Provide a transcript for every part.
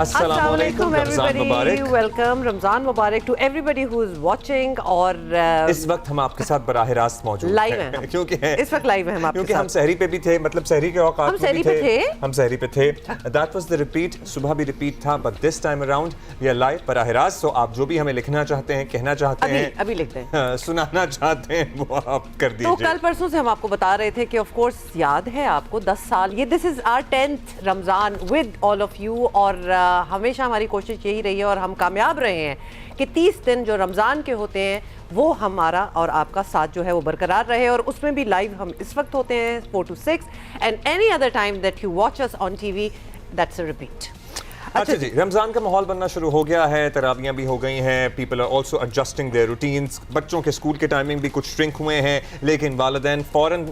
अस्सलाम वालेकुम everybody, welcome, Ramzan मुबारक to everybody who is watching. और इस वक्त हम आपके साथ बराह रास्त मौजूद लाइव हैं क्योंकि इस वक्त लाइव हैं हम आपके क्योंकि साथ। हम सहरी पे भी थे, मतलब सहरी के औकात हम सहरी पे थे। हम सहरी पे थे। दैट वाज द रिपीट, सुबह भी रिपीट था, but this time around we are live बराह रास्त। सो आप जो भी हमें लिखना चाहते हैं, कहना चाहते हैं, अभी लिखते हैं, सुनाना चाहते हैं, वो आप कर दीजिए। तो कल परसों से हम आपको बता रहे थे कि ऑफ कोर्स याद है आपको 10 साल, ये this is our 10th Ramzan with all of you. और हमेशा हमारी कोशिश यही रही है और हम कामयाब रहे हैं कि 30 दिन जो रमज़ान के होते हैं वो हमारा और आपका साथ जो है वो बरकरार रहे। और उसमें भी लाइव हम इस वक्त होते हैं 4 to 6 and any other time that you watch us on TV, that's a repeat. अच्छा जी, रमज़ान का माहौल बनना शुरू हो गया है, तरावियाँ भी हो गई हैं, people are also adjusting their routines. बच्चों के स्कूल के टाइमिंग भी कुछ श्रिंक हुए हैं, लेकिन वालिदैन फ़ौरन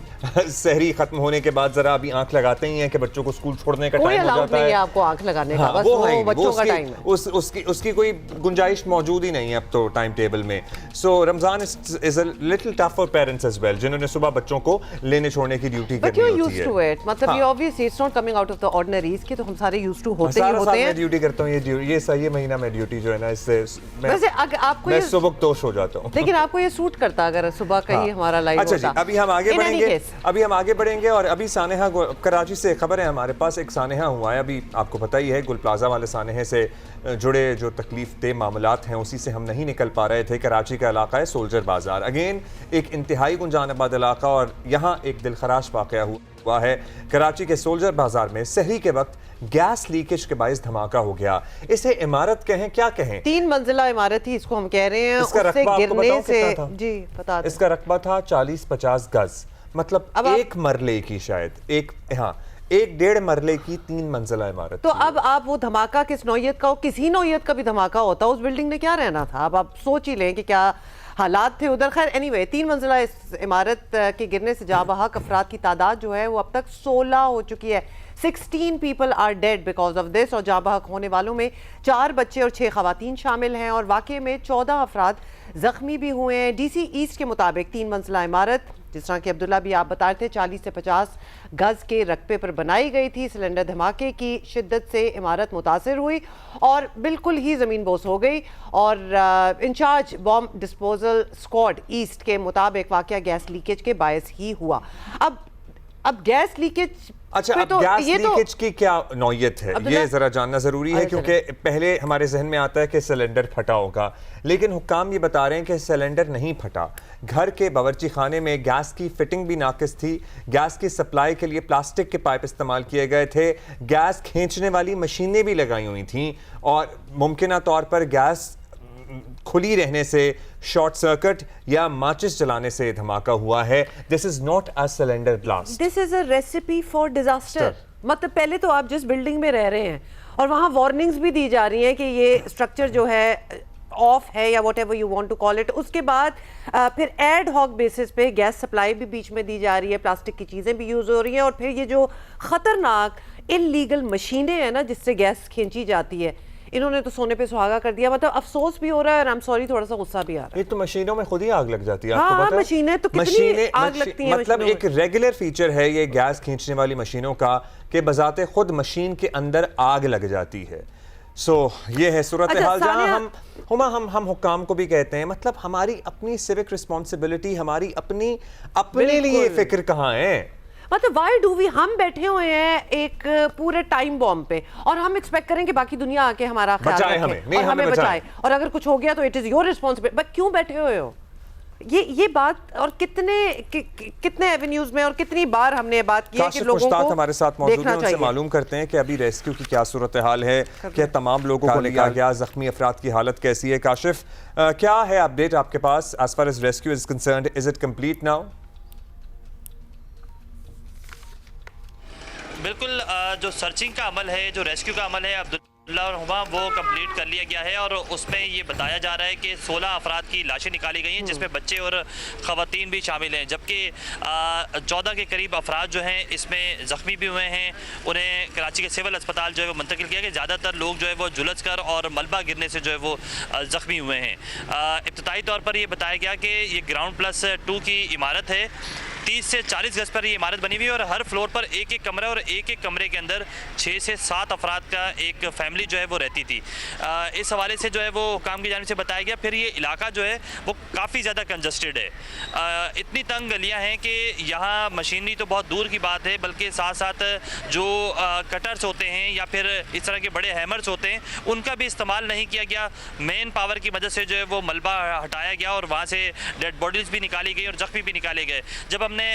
सहरी ख़त्म होने के बाद ज़रा अभी आंख लगाते ही हैं कि बच्चों को स्कूल छोड़ने का टाइम हो जाता है। आपको आंख लगाने का, बस वो बच्चों का टाइम है, उसकी कोई गुंजाइश मौजूद ही नहीं है अब तो टाइम टेबल में। So Ramzan is a little tough for parents as well, जिन्होंने सुबह बच्चों को लेने छोड़ने की ड्यूटी करनी होती है। मतलब ये obviously it's not coming out of the ordinaries कि तो हम सारे यूज्ड टू होते ही होते हैं। ड्यूटी करता हूँ, ये सही महीना में ड्यूटी जो है ना, इससे वैसे आपको मैं सुबकदोश हो जाता हूँ। लेकिन आपको ये सूट करता अगर सुबह कहीं हमारा लाइव होता। अच्छा जी, अभी हम आगे बढ़ेंगे और अभी सानेहा कराची से खबर है हमारे पास। एक सानेहा हुआ है, अभी आपको पता ही है, गुल प्लाजा वाले सानेहे से जुड़े जो तकलीफ दे मामलात हैं उसी से हम नहीं निकल पा रहे थे। कराची का इलाका है सोल्जर बाजार, अगेन एक इंतहाई गुंजानबाद इलाका, और यहाँ एक दिलखराश वाक़या हुआ है। कराची के सोल्जर बाजार में सहरी के वक्त गैस लीकेज के बायस धमाका हो गया। इसे इमारत कहें क्या कहें, 3 मंजिला इमारत ही इसको हम कह रहे हैं। इसका रकबा गिरने से जी पता, इसका रकबा था 40-50 गज, मतलब एक मरले की, शायद एक 1.5 मरले की 3 मंजिला इमारत। तो अब आप वो धमाका किस नौयत का हो, किसी नौयत का भी धमाका होता, उस बिल्डिंग में क्या रहना था। अब आप सोच ही लें कि क्या हालात थे उधर। खैर एनीवे, 3 मंजिला इस इमारत के गिरने से जाँ बहक अफराद की तादाद जो है वो अब तक 16 हो चुकी है। 16 people are dead because of this, और जाँ बहक होने वालों में 4 बच्चे और 6 खवातीन शामिल हैं, और वाक़े में 14 अफराद जख्मी भी हुए हैं। DC ईस्ट के मुताबिक 3 मंजिला इमारत, जिस तरह कि अब्दुल्ला भी आप बता रहे थे, 40 से 50 गज के रकबे पर बनाई गई थी। सिलेंडर धमाके की शिद्दत से इमारत मुतासिर हुई और बिल्कुल ही ज़मीन बोस हो गई। और incharge bomb disposal squad east के मुताबिक वाक़या गैस लीकेज के बायस ही हुआ। अब गैस लीकेज, अच्छा, अब तो गैस लीकेज की क्या नौयत है ये जरा जानना जरूरी है, क्योंकि पहले हमारे जहन में आता है कि सिलेंडर फटा होगा, लेकिन हुक्काम ये बता रहे हैं कि सिलेंडर नहीं फटा। घर के बावर्ची खाने में गैस की फिटिंग भी नाकिस थी, गैस की सप्लाई के लिए प्लास्टिक के पाइप इस्तेमाल किए गए थे, गैस खींचने वाली मशीनें भी लगाई हुई थीं, और मुमकिन तौर पर गैस खुली रहने से, शॉर्ट सर्किट या माचिस जलाने से धमाका हुआ है। This is not a cylinder blast, this is a recipe for disaster. मतलब पहले तो आप जिस बिल्डिंग में रह रहे हैं और वहां वार्निंग्स भी दी जा रही हैं कि ये स्ट्रक्चर जो है ऑफ है या whatever you want to call it, उसके बाद फिर एड हॉक बेसिस पे गैस सप्लाई भी बीच में दी जा रही है, प्लास्टिक की चीज़ें भी यूज़ हो रही हैं, और फिर ये जो ख़तरनाक इलीगल मशीनें हैं ना जिससे गैस खींची जाती है, इन्होंने तो सोने पे सुहागा कर दिया। मतलब अफसोस भी हो रहा है और आई एम सॉरी, थोड़ा सा गुस्सा भी आ रहा है। एक तो मशीनों में खुद ही आग लग जाती है, आपको पता है? मशीनें तो कितनी आग लगती हैं, मतलब एक रेगुलर फीचर है ये गैस खींचने वाली मशीनों का कि बजाते खुद मशीन के अंदर आग लग जाती है। सो ये है सूरत हाल, जहाँ हम हुक्काम को भी कहते हैं, मतलब हमारी अपनी सिविक रिस्पॉन्सिबिलिटी, हमारी अपने लिए फिक्र कहाँ है। मतलब वाई डू वी, हम बैठे हुए हैं एक पूरे टाइम बॉम्ब पे और हम एक्सपेक्ट करें कि बाकी दुनिया आके हमारा ख्याल रखे और हमें बचाए, और अगर कुछ हो गया तो it is your responsibility. But क्यों बैठे हुए हो? ये बात, और कितने एवेन्यूज में और कितनी बार हमने बात की है कि लोगों को हमारे साथ मौजूद हैं, उनसे मालूम करते हैं कि अभी रेस्क्यू की क्या सूरत हाल है, क्या तमाम लोगों को लिया गया, जख्मी अफराद की हालत कैसी है। काशिफ, क्या है अपडेट आपके पास as far as rescue is concerned? Is it complete now? बिल्कुल, जो सर्चिंग का अमल है, जो रेस्क्यू का अमल है अब्दुल्ला और हुमा, वो कंप्लीट कर लिया गया है, और उसमें ये बताया जा रहा है कि 16 अफराद की लाशें निकाली गई हैं, जिसमें बच्चे और ख़वातीन भी शामिल हैं, जबकि 14 के करीब अफराद जो हैं इसमें ज़ख्मी भी हुए हैं। उन्हें कराची के सिविल अस्पताल जो है वो मुंतकिल किया गया। ज़्यादातर लोग जो है वो झुलस कर और मलबा गिरने से जो है वो ज़ख्मी हुए हैं। इब्तदाई तौर पर ये बताया गया कि ये ग्राउंड +2 की इमारत है 30 से 40 गज पर ये इमारत बनी हुई है और हर फ्लोर पर एक एक कमरा और एक एक कमरे के अंदर 6 से 7 अफराद का एक फैमिली जो है वो रहती थी। इस हवाले से जो है वो हुकाम की जानिब से बताया गया। फिर ये इलाका जो है वो काफ़ी ज़्यादा कंजस्टेड है। इतनी तंग गलियाँ हैं कि यहाँ मशीनरी तो बहुत दूर की बात है, बल्कि साथ साथ जो कटर्स होते हैं या फिर इस तरह के बड़े हैमर्स होते हैं उनका भी इस्तेमाल नहीं किया गया। मेन पावर की मदद से जो है वो मलबा हटाया गया और वहाँ से डेड बॉडीज़ भी निकाली गई और जख्मी भी निकाले गए। जब हमने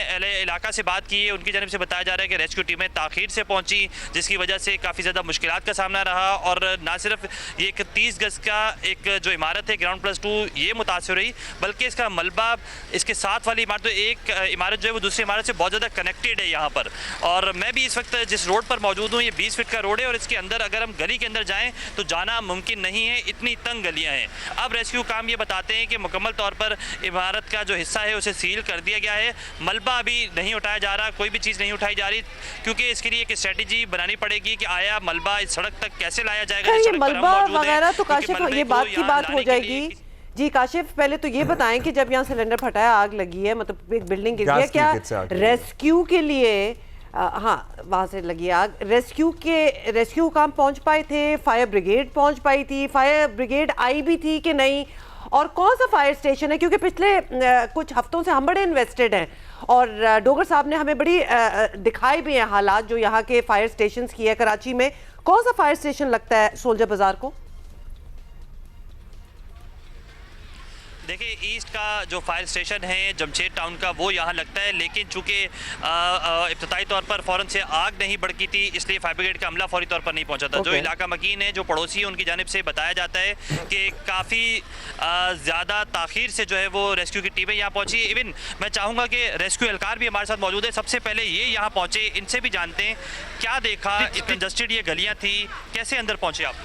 इलाका से बात की है उनकी जानिब से बताया जा रहा है कि रेस्क्यू टीमें ताख़ीर से पहुँची, जिसकी वजह से काफ़ी ज़्यादा मुश्किलात का सामना रहा। और ना सिर्फ ये एक 30 गज का एक जो इमारत है ग्राउंड प्लस 2 ये मुतासिर रही, बल्कि इसका मलबा इसके साथ वाली इमारत, तो एक इमारत जो है वो दूसरी इमारत से बहुत ज़्यादा कनेक्टेड है यहाँ पर। और मैं भी इस वक्त जिस रोड पर मौजूद हूँ ये 20 फीट का रोड है और इसके अंदर अगर हम गली के अंदर जाएँ तो जाना मुमकिन नहीं है, इतनी तंग गलियाँ हैं। अब रेस्क्यू काम ये बताते हैं कि मुकम्मल तौर पर इमारत का जो हिस्सा है उसे सील कर दिया गया है। मलबा अभी नहीं उठाया जा रहा, कोई भी चीज़ नहीं उठाई जा रही, क्योंकि इसके लिए एक स्ट्रेटेजी बनानी पड़ेगी कि आया मलबा इस सड़क तक कैसे लाया जाएगा। ये मलबा वगैरह तो काशिफ ये बात की बात हो जाएगी। जी काशिफ, पहले तो ये बताएं कि जब यहाँ सिलेंडर फटा है, आग लगी है, मतलब एक बिल्डिंग गिर गई, क्या रेस्क्यू के लिए हाँ वहाँ से लगी आग, रेस्क्यू काम पहुँच पाए थे? फायर ब्रिगेड पहुँच पाई थी? फायर ब्रिगेड आई भी थी कि नहीं? और कौन सा फायर स्टेशन है, क्योंकि पिछले कुछ हफ्तों से हम बड़े इन्वेस्टेड हैं और डोगर साहब ने हमें बड़ी दिखाई भी हैं हालात जो यहाँ के फायर स्टेशंस की है कराची में। कौन सा फायर स्टेशन लगता है सोल्जर बाजार को? देखिए, ईस्ट का जो फायर स्टेशन है जमशेद टाउन का वो यहाँ लगता है, लेकिन चूंकि इब्तदाई तौर पर फ़ौरन से आग नहीं भड़की थी इसलिए फायर ब्रिगेड का अमला फौरी तौर पर नहीं पहुँचा था। जो इलाका मकीन है, जो पड़ोसी है, उनकी जानिब से बताया जाता है कि काफ़ी ज़्यादा ताख़ीर से जो है वो रेस्क्यू की टीमें यहाँ पहुँची। इवन मैं चाहूँगा कि रेस्क्यू एहलकार भी हमारे साथ मौजूद है। सबसे पहले ये यहाँ पहुँचे, इनसे भी जानते हैं क्या देखा, कंजस्टेड ये गलियाँ थी, कैसे अंदर पहुँचे आप?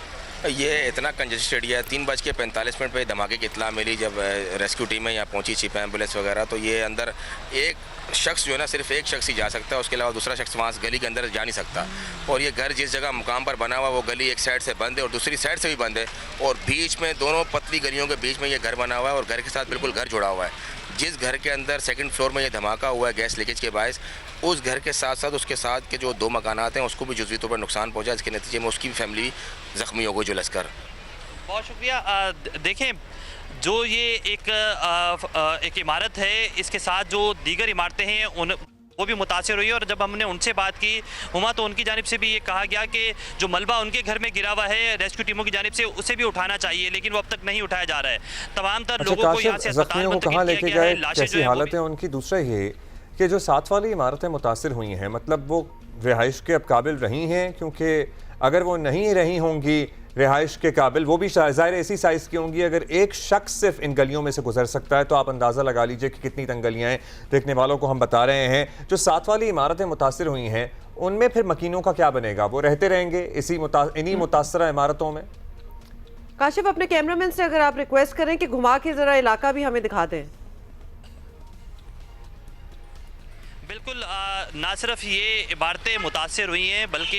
ये इतना कंजस्टेड है। 3:45 पे धमाके की इत्तला मिली जब रेस्क्यू टीमें यहाँ पहुंची, चीफ एम्बुलेंस वगैरह, तो ये अंदर एक शख्स जो है ना, सिर्फ एक शख्स ही जा सकता है, उसके अलावा दूसरा शख्स वहाँ से गली के अंदर जा नहीं सकता। और ये घर जिस जगह मुकाम पर बना हुआ वो गली एक साइड से बंद है और दूसरी साइड से भी बंद है और बीच में दोनों पतली गलियों के बीच में ये घर बना हुआ है और घर के साथ बिल्कुल घर जुड़ा हुआ है। जिस घर के अंदर 2nd फ्लोर में ये धमाका हुआ है गैस लीकेज के बायस, उस घर के साथ साथ उसके साथ के जो 2 मकानात हैं उसको भी जुज़वी तौर पर नुकसान पहुंचा, जिसके नतीजे में उसकी भी फैमिली ज़ख्मी हो गई झुलस कर। बहुत शुक्रिया। देखें, जो ये एक इमारत है इसके साथ जो दीगर इमारतें हैं उन वो भी मुतासिर हुई और जब हमने उनसे बात की हुमा तो उनकी जानिब से भी ये कहा गया कि जो मलबा उनके घर में गिरा हुआ है रेस्क्यू टीमों की जानिब से उसे भी उठाना चाहिए, लेकिन वो अब तक नहीं उठाया जा रहा है। तमाम तर लोगों को यहाँ से अस्पताल कहाँ लेके गए, कैसी हालत है उनकी? दूसरा ये कि जो साथ वाली इमारतें मुतासिर हुई हैं, मतलब वो रिहाइश के अब काबिल रही हैं? क्योंकि अगर वो नहीं रही होंगी रिहाइश के काबिल, वो भी ज़ाहिर ऐसी साइज़ की होंगी, अगर एक शख्स सिर्फ इन गलियों में से गुजर सकता है तो आप अंदाज़ा लगा लीजिए कि कितनी तंग गलियाँ हैं। देखने वालों को हम बता रहे हैं जो साथ वाली इमारतें मुतासिर हुई हैं उनमें फिर मकीनों का क्या बनेगा? वो रहते रहेंगे इन्हीं मुतासरा इमारतों में? काशिफ, अपने कैमरामैन से अगर आप रिक्वेस्ट करें कि घुमा के ज़रा इलाका भी हमें दिखा दें। बिल्कुल, ना सिर्फ ये इमारतें मुतासिर हुई हैं बल्कि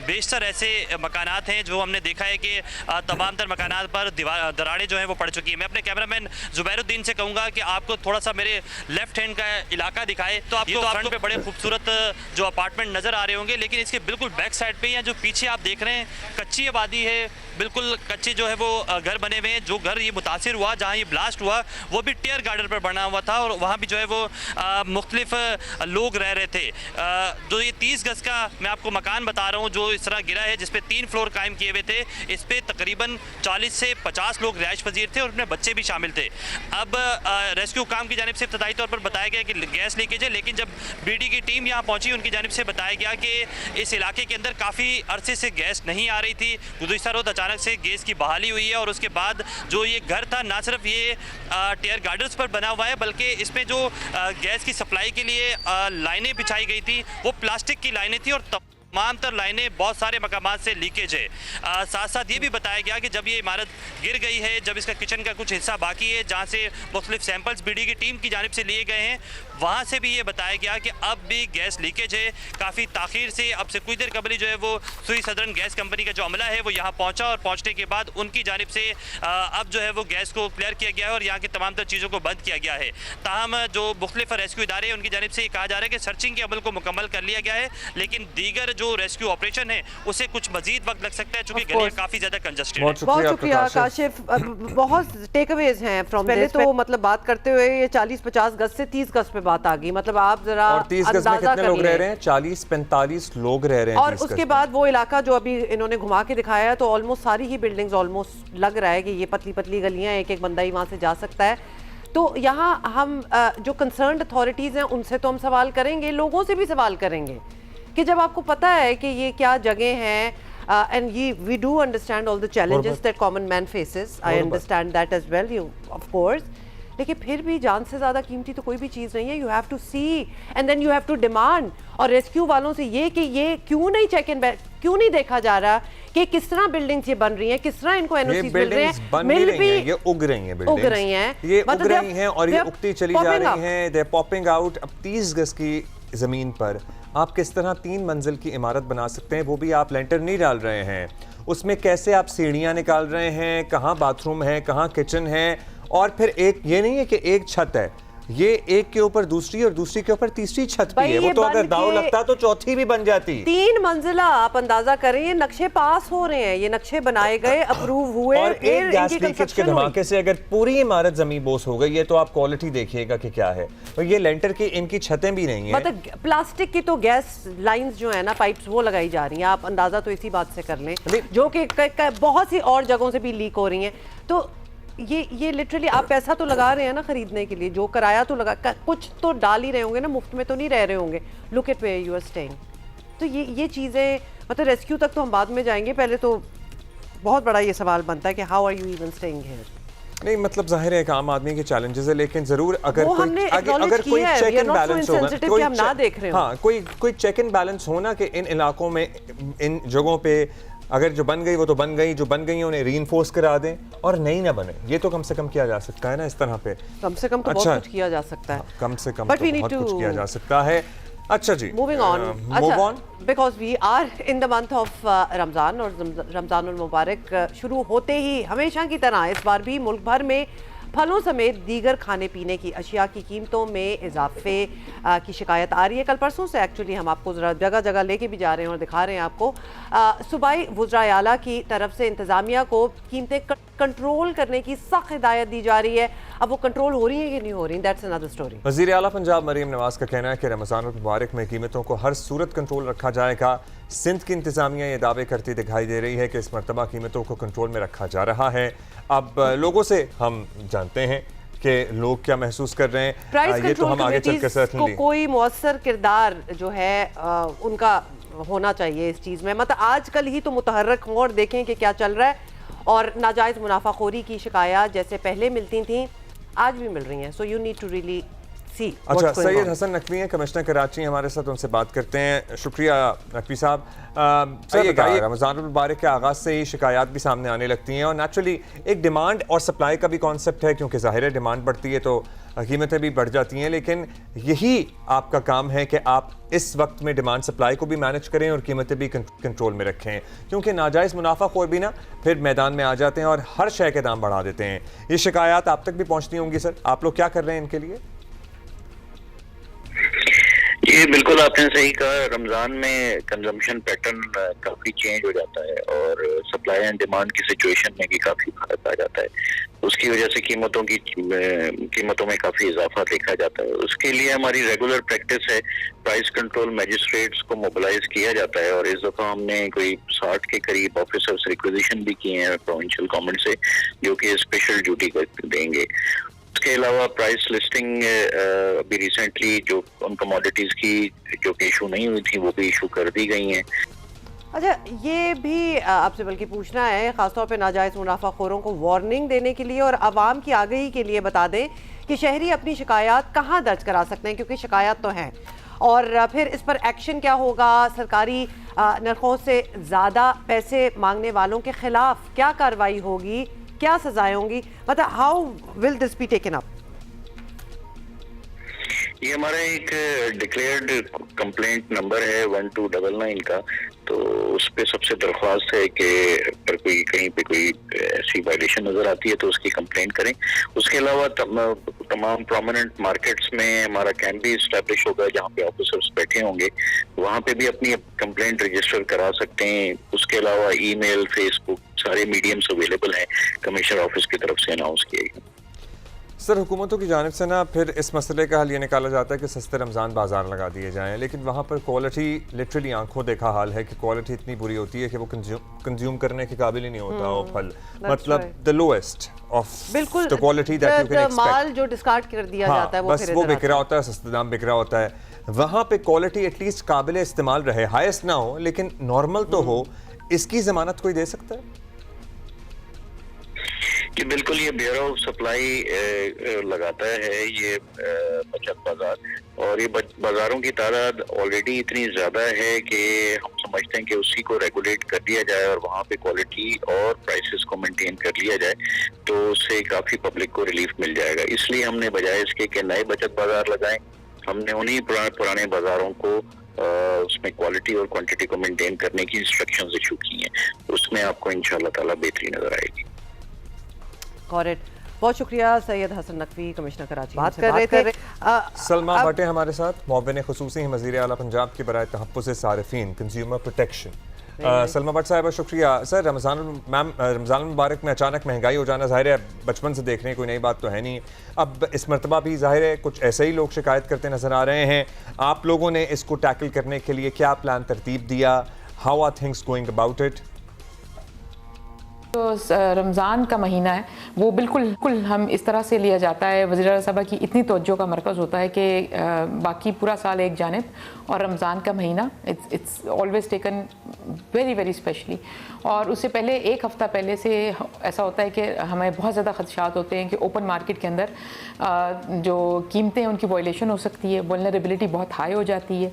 बेशतर ऐसे मकानात हैं जो हमने देखा है कि तमाम तर मकानात पर दरारें जो हैं वो पड़ चुकी हैं। मैं अपने कैमरामैन जुबैरुद्दीन से कहूँगा कि आपको थोड़ा सा मेरे लेफ्ट हैंड का इलाका दिखाए तो आपको फ्रंट पे बड़े खूबसूरत जो अपार्टमेंट नज़र आ रहे होंगे, लेकिन इसके बिल्कुल बैक साइड पे या जो पीछे आप देख रहे हैं कच्ची आबादी है, बिल्कुल कच्चे जो है वो घर बने हुए हैं। जो घर ये मुतासिर हुआ, जहाँ ये ब्लास्ट हुआ, वो भी टेयर गार्डर पर बना हुआ था और वहाँ भी जो है वो मुख्तलिफ लोग रह रहे थे। जो ये 30 गज का मैं आपको मकान बता रहा हूँ जो इस तरह गिरा है, जिसपे 3 फ्लोर कायम किए हुए थे, इस पे तकरीबन 40 से 50 लोग रिहाइश पजीर थे और उनमें बच्चे भी शामिल थे। अब रेस्क्यू काम की जानिब से इब्तदाई तौर पर बताया गया कि गैस लीकेज है, लेकिन जब बीडी की टीम यहाँ पहुँची उनकी जानिब से बताया गया कि इस इलाके के अंदर काफ़ी अरसे से गैस नहीं आ रही थी। गुज़िश्ता रोज़ अचानक से गैस की बहाली हुई है और उसके बाद जो ये घर था ना सिर्फ ये टेयर गार्डर्स पर बना हुआ है बल्कि इसमें जो गैस की सप्लाई के लिए लाइनें बिछाई गई थी वो प्लास्टिक की लाइनें थी और तमाम तर लाइनें बहुत सारे मकामात से लीकेज है। साथ साथ ये भी बताया गया कि जब ये इमारत गिर गई है, जब इसका किचन का कुछ हिस्सा बाकी है जहाँ से मुख्तलिफ सैंपल्स बीडी की टीम की जानिब से लिए गए हैं, वहाँ से भी ये बताया गया कि अब भी गैस लीकेज है। काफ़ी ताखीर से अब से कुछ देर कबल जो है वो सुई सदर्न गैस कंपनी का जो अमला है वो यहाँ पहुँचा और पहुँचने के बाद उनकी जानिब से अब जो है वो गैस को क्लियर किया गया है और यहाँ की तमाम तर चीज़ों को बंद किया गया है। ताहम जो मुख्तलिफ रेस्क्यू इदारे हैं उनकी जानिब से कहा जा रहा है कि सर्चिंग के अमल को मुकम्मल कर लिया गया है, लेकिन दीगर जो रेस्क्यू ऑपरेशन है उसे कुछ मजीद वक्त लग सकता है चूँकि गलियाँ काफ़ी ज़्यादा कंजस्टेड है। बहुत शुक्रिया काशिफ। बहुत टेकअवेज हैं फ्रॉम पहले तो मतलब बात करते हुए ये 40-50 गज से 30 गज पे बात आ गई, मतलब आप जरा और 30 गज में कितने लोग रह रहे हैं? 40-45 लोग रह रहे हैं। और उसके बाद वो इलाका जो अभी इन्होंने घुमा के दिखाया है तो ऑलमोस्ट सारी ही बिल्डिंग्स ऑलमोस्ट लग रहा है कि ये पतली पतली गलियां, एक एक बंदा ही वहां से जा सकता है। तो यहाँ हम जो कंसर्न्ड अथॉरिटीज़ हैं उनसे तो हम सवाल करेंगे, लोगों से भी सवाल करेंगे कि जब आपको पता है कि ये क्या जगह हैं, and we do understand all the challenges that common man faces. I understand that as well, you of course. लेकिन फिर भी जान से ज़्यादा कीमती तो कोई भी चीज़ नहीं है। You have to see and then you have to demand. और रेस्क्यू वालों से ये कि ये क्यों नहीं चेक इन क्यों नहीं देखा जा रहा कि किस तरह बिल्डिंग्स ये बन रही हैं, किस तरह इनको एनओसी मिल रहे हैं, मिल भी ये उग रही हैं, उग रही हैं, ये उग रही हैं और ये उगती चली जा रही हैं, दे पॉपिंग आउट। अब 30 गज की ज़मीन पर आप किस तरह 3 मंजिल की इमारत बना सकते हैं, वो भी आप लेंटर नहीं डाल रहे हैं, उसमें कैसे आप सीढ़ियाँ निकाल रहे हैं, कहाँ बाथरूम है, कहाँ किचन है, और फिर एक ये नहीं है कि एक छत है, ये एक के ऊपर दूसरी और दूसरी के ऊपर तीसरी छत भी है। वो तो अगर दाव लगता तो चौथी भी बन जाती। 3 मंजिला आप अंदाजा करें, ये नक्शे पास हो रहे हैं, ये नक्शे बनाए गए, अप्रूव हुए, और एक गैस लीकेज के धमाके से अगर पूरी इमारत जमी बोस हो गई है तो आप क्वालिटी देखिएगा कि क्या है। और ये लेंटर की इनकी छतें भी नहीं है, मतलब प्लास्टिक की तो गैस लाइंस जो है ना, पाइप्स, वो लगाई जा रही हैं। आप अंदाजा तो इसी बात से कर लें, जो कि बहुत सी और जगहों से भी लीक हो रही हैं। तो ये लिटरली आप पैसा तो लगा रहे हैं ना खरीदने के लिए, जो किराया तो लगा, कुछ तो डाल ही रहे होंगे ना, मुफ्त में तो नहीं रह रहे होंगे। Look at where you are staying. तो ये चीज़ें, मतलब रेस्क्यू तक तो हम बाद में जाएंगे, पहले तो बहुत बड़ा ये सवाल बनता है कि how are you even staying here. नहीं, मतलब जाहिर है एक आम आदमी के चैलेंजेस है, लेकिन जरूर अगर कोई चेक एंड बैलेंस होगा, हाँ कोई चेक एंड बैलेंस होना कि इन इलाकों में, इन जगहों पे अगर जो बन गई वो तो बन गई, जो बन गई उन्हें रीइंफोर्स करा दें और नई ना बने, ये तो कम से कम किया जा सकता है ना इस तरह पे। कम से कम तो बहुत कुछ किया जा सकता है, कम से कम तो बहुत कुछ किया जा सकता है। अच्छा जी, moving on, because we are in the month of Ramzan, और रमज़ानुल मुबारक शुरू होते ही हमेशा की तरह इस बार भी मुल्क भर में फलों समेत दीगर खाने पीने की अशिया की कीमतों में इजाफे की शिकायत आ रही है। कल परसों से एक्चुअली हम आपको ज़रा जगह जगह लेके भी जा रहे हैं और दिखा रहे हैं आपको। सूबाई वुज़रा आला की तरफ से इंतज़ामिया को कीमतें कंट्रोल करने की सख्त हिदायत दी जा रही है। अब वो कंट्रोल हो रही है कि नहीं हो रही, दैट्स अनदर स्टोरी। वज़ीर आला पंजाब मरीम नवाज का कहना है कि रमज़ान मुबारक में कीमतों को हर सूरत कंट्रोल रखा जाएगा। सिंध की इंतज़ामिया ये दावे करती दिखाई दे रही है कि इस मरतबा कीमतों को कंट्रोल में रखा जा रहा है। अब लोगों से हम जानते हैं कि लोग क्या महसूस कर रहे हैं, ये तो हम आगे चलकर सर्टेनली कोई मौसर किरदार जो है उनका होना चाहिए इस चीज़ में। मतलब आजकल ही तो मुतहर्रक हों और देखें कि क्या चल रहा है। और नाजायज़ मुनाफाखोरी की शिकायत जैसे पहले मिलती थी आज भी मिल रही हैं। So you need to really see. अच्छा, सैयद हसन नकवी हैं, कमिश्नर कराची, हमारे साथ, उनसे बात करते हैं। शुक्रिया नकवी साहब। रमज़ान मुबारक के आगाज़ से ही शिकायत भी सामने आने लगती हैं और नेचुरली एक डिमांड और सप्लाई का भी कॉन्सेप्ट है, क्योंकि ज़ाहिर है डिमांड बढ़ती है तो कीमतें भी बढ़ जाती हैं। लेकिन यही आपका काम है कि आप इस वक्त में डिमांड सप्लाई को भी मैनेज करें और कीमतें भी कंट्रोल में रखें, क्योंकि नाजायज़ मुनाफाखोर भी ना फिर मैदान में आ जाते हैं और हर शय के दाम बढ़ा देते हैं। ये शिकायत आप तक भी पहुँचती होंगी सर, आप लोग क्या कर रहे हैं इनके लिए? ये बिल्कुल आपने सही कहा। रमज़ान में कंजम्पशन पैटर्न काफ़ी चेंज हो जाता है और सप्लाई एंड डिमांड की सिचुएशन में भी काफ़ी फर्क आ जाता है। उसकी वजह से कीमतों में काफ़ी इजाफा देखा जाता है। उसके लिए हमारी रेगुलर प्रैक्टिस है, प्राइस कंट्रोल मैजिस्ट्रेट्स को मोबिलाइज किया जाता है और इस दफ़ा हमने कोई 60 के करीब ऑफिसर्स रिक्वेजिशन भी किए हैं प्रोविंशियल गवर्नमेंट से, जो कि स्पेशल ड्यूटी देंगे। इसके अलावा प्राइस लिस्टिंग अभी रिसेंटली जो उन कमोडिटीज़ की जो कि इशू नहीं हुई थी वो भी इशू कर दी गई हैं। अच्छा, ये भी आपसे बल्कि पूछना है, ख़ासतौर पे नाजायज़ मुनाफाखोरों को वार्निंग देने के लिए और आवाम की आगाही के लिए बता दें कि शहरी अपनी शिकायत कहाँ दर्ज करा सकते हैं, क्योंकि शिकायत तो है, और फिर इस पर एक्शन क्या होगा, सरकारी नरखों से ज़्यादा पैसे मांगने वालों के खिलाफ क्या कार्रवाई होगी, क्या सजाएं होंगी, मतलब how will this be taken up? ये हमारा एक डिक्लेयर्ड कंप्लेंट नंबर है 1299 का, तो उस पे सबसे दरख्वास्त है कि अगर कोई कहीं पे कोई ऐसी वायलेशन नजर आती है तो उसकी कंप्लेंट करें। उसके अलावा तमाम प्रोमिनेंट मार्केट्स में हमारा कैंप भी इस्टेब्लिश होगा जहाँ पे ऑफिसर्स बैठे होंगे, वहाँ पे भी अपनी कंप्लेंट रजिस्टर करा सकते हैं। उसके अलावा ईमेल, फेसबुक, सारे मीडियम्स अवेलेबल हैं, कमिश्नर ऑफिस की तरफ से अनाउंस किए गए। सर, हुकूमतों की जानिब से ना फिर इस मसले का हल ये निकाला जाता है कि सस्ते रमज़ान बाजार लगा दिए जाएं, लेकिन वहाँ पर क्वालिटी लिटरली आंखों देखा हाल है कि क्वालिटी इतनी बुरी होती है कि वो कंज्यूम करने के काबिल ही नहीं होता वो फल, मतलब द लोएस्ट ऑफ बिल्कुल the quality that you can expect. माल जो डिस्कार्ड कर दिया जाता है वो बस वो बिक रहा होता है, सस्ते दाम बिक रहा होता है। वहाँ पे क्वालिटी एटलीस्ट काबिल इस्तेमाल रहे, हाईएस्ट ना हो लेकिन नॉर्मल तो हो, इसकी जमानत कोई दे सकता है? कि बिल्कुल ये ब्यूरो ऑफ सप्लाई लगाता है ये बचत बाजार, और ये बाजारों की तादाद ऑलरेडी इतनी ज्यादा है कि हम समझते हैं कि उसी को रेगुलेट कर दिया जाए और वहाँ पे क्वालिटी और प्राइसेस को मेंटेन कर लिया जाए तो उससे काफी पब्लिक को रिलीफ मिल जाएगा। इसलिए हमने बजाय इसके कि नए बचत बाजार लगाएं, हमने उन्हीं पुराने बाजारों को उसमें क्वालिटी और क्वांटिटी को मेंटेन करने की इंस्ट्रक्शंस इशू की हैं, उसमें आपको इंशाल्लाह ताला बेहतरी नजर आएगी। कॉरेक्ट, बहुत शुक्रिया सैयद हसन नकवी, कमिश्नर कराची। बात कर रहे थे सलमा भट्टे हमारे साथ, मुअव्विन खुसूसी हैं वज़ीर आला पंजाब के बराए तहफ़्फ़ुज़ सारिफ़ीन, कंज्यूमर प्रोटेक्शन। सलमा भट्ट साहिबा शुक्रिया। सर, रमज़ान मुबारक में अचानक महंगाई हो जाना ज़ाहिर है बचपन से देख रहे हैं, कोई नई बात तो है नहीं। अब इस मरतबा भी ज़ाहिर है कुछ ऐसे ही लोग शिकायत करते नज़र आ रहे हैं। आप लोगों ने इसको टैकल करने के लिए क्या प्लान तरतीब दिया? How are things going about it? तो रमज़ान का महीना है वो बिल्कुल हम इस तरह से लिया जाता है, वज़ीर आला साहबा की इतनी तवज्जो का मरकज़ होता है कि बाकी पूरा साल एक जानिब और रमज़ान का महीना it's always taken very very specially. और उससे पहले एक हफ़्ता पहले से ऐसा होता है कि हमें बहुत ज़्यादा खदशात होते हैं कि ओपन मार्केट के अंदर जो कीमतें हैं उनकी वायलेशन हो सकती है, वल्नरेबिलिटी बहुत हाई हो जाती है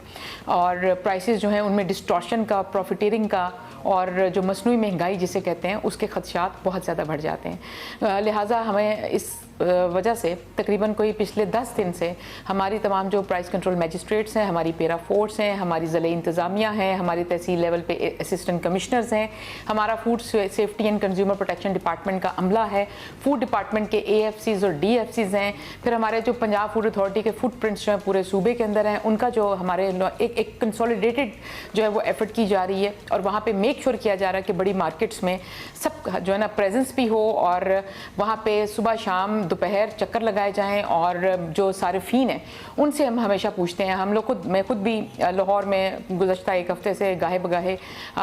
और प्राइसेस जो हैं उनमें डिस्टॉर्शन का, प्रॉफिटेरिंग का और जो मसनूई महंगाई जिसे कहते हैं उसके खदशात बहुत ज़्यादा बढ़ जाते हैं। लिहाजा हमें इस वजह से तकरीबन कोई पिछले 10 दिन से हमारी तमाम जो प्राइस कंट्रोल मैजिस्ट्रेट्स हैं, हमारी पेरा फोर्स हैं, हमारी ज़िले इंतज़ामिया हैं, हमारी तहसील लेवल पे असिस्टेंट कमिश्नर्स हैं, हमारा food safety and consumer protection department का अमला है, फूड डिपार्टमेंट के AFCs और DFCs हैं, फिर हमारे जो पंजाब फूड अथॉरिटी के फूड प्रिंट्स जो हैं पूरे सूबे के अंदर हैं, उनका जो हमारे एक कंसोलिडेटेड जो है वो एफर्ट की जा रही है और वहाँ पर मेक श्योर किया जा रहा है कि बड़ी मार्केट्स में सब जो है ना प्रेजेंस भी हो और वहाँ पे सुबह शाम दोपहर चक्कर लगाए जाएं। और जो सारिफीन हैं उनसे हम हमेशा पूछते हैं, हम लोग मैं खुद भी लाहौर में गुज़श्ता एक हफ़्ते से गाहे बगाहे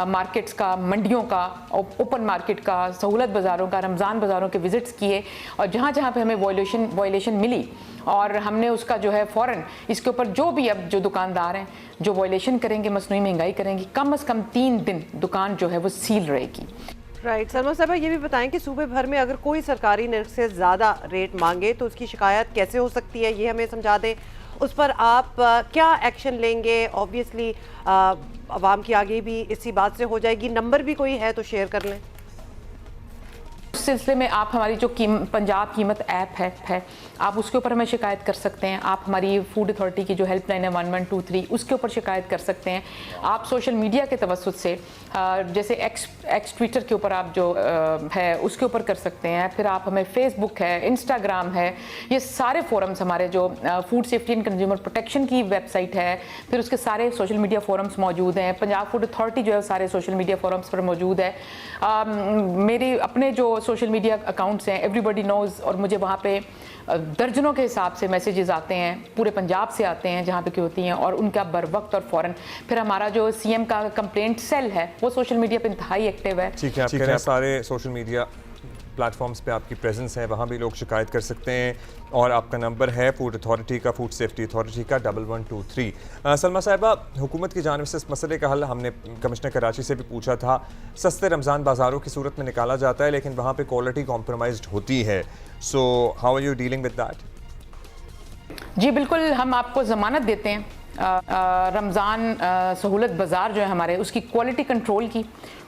मार्केट्स का, मंडियों का, ओपन मार्केट का, सहूलत बाज़ारों का, रमज़ान बाज़ारों के विज़िट्स किए और जहाँ जहाँ पे हमें वायलेशन मिली और हमने उसका जो है फ़ौरन इसके ऊपर जो भी अब जो दुकानदार हैं जो वायलेशन करेंगे, मसनूई महंगाई करेंगी, कम से कम 3 दिन दुकान जो है वो सील रहेगी। राइट। सलमा साहब ये भी बताएं कि सूबे भर में अगर कोई सरकारी नर्ख से ज़्यादा रेट मांगे तो उसकी शिकायत कैसे हो सकती है, ये हमें समझा दें। उस पर आप क्या एक्शन लेंगे? ऑब्वियसली आवाम की आगे भी इसी बात से हो जाएगी। नंबर भी कोई है तो शेयर कर लें। उस सिलसिले में आप हमारी जो पंजाब कीमत ऐप है आप उसके ऊपर हमें शिकायत कर सकते हैं। आप हमारी फूड अथॉरिटी की जो हेल्पलाइन है 1123 उसके ऊपर शिकायत कर सकते हैं। आप सोशल मीडिया के तवस्सुत से जैसे एक्स ट्विटर के ऊपर आप जो है उसके ऊपर कर सकते हैं। फिर आप हमें फेसबुक है, इंस्टाग्राम है, ये सारे फोरम्स हमारे जो food safety and consumer protection की वेबसाइट है, फिर उसके सारे सोशल मीडिया फोरम्स मौजूद हैं। पंजाब फूड अथॉरिटी जो है सारे सोशल मीडिया फोरम्स पर मौजूद है। मेरे अपने जो सोशल मीडिया अकाउंट्स हैं एवरीबॉडी नोज़ और मुझे वहाँ पे दर्जनों के हिसाब से मैसेजेस आते हैं, पूरे पंजाब से आते हैं जहाँ पे की होती हैं और उनका बर वक्त और फ़ौरन। फिर हमारा जो CM का कंप्लेंट सेल है वो सोशल मीडिया पे इंतहाई एक्टिव है। ठीक है, सारे सोशल मीडिया प्लेटफॉर्म्स पे आपकी प्रेजेंस है, वहाँ भी लोग शिकायत कर सकते हैं और आपका नंबर है फूड अथॉरिटी का, फूड सेफ्टी अथॉरिटी का 1123। सलमा साहिबा, हुकूमत की जानिब से इस मसले का हल हमने कमिश्नर कराची से भी पूछा था। सस्ते रमज़ान बाज़ारों की सूरत में निकाला जाता है लेकिन वहाँ पे क्वालिटी कॉम्प्रोमाइज्ड होती है, so how are you dealing with that? जी बिल्कुल, हम आपको ज़मानत देते हैं रमज़ान सहूलत बाज़ार जो है हमारे उसकी क्वालिटी कंट्रोल की,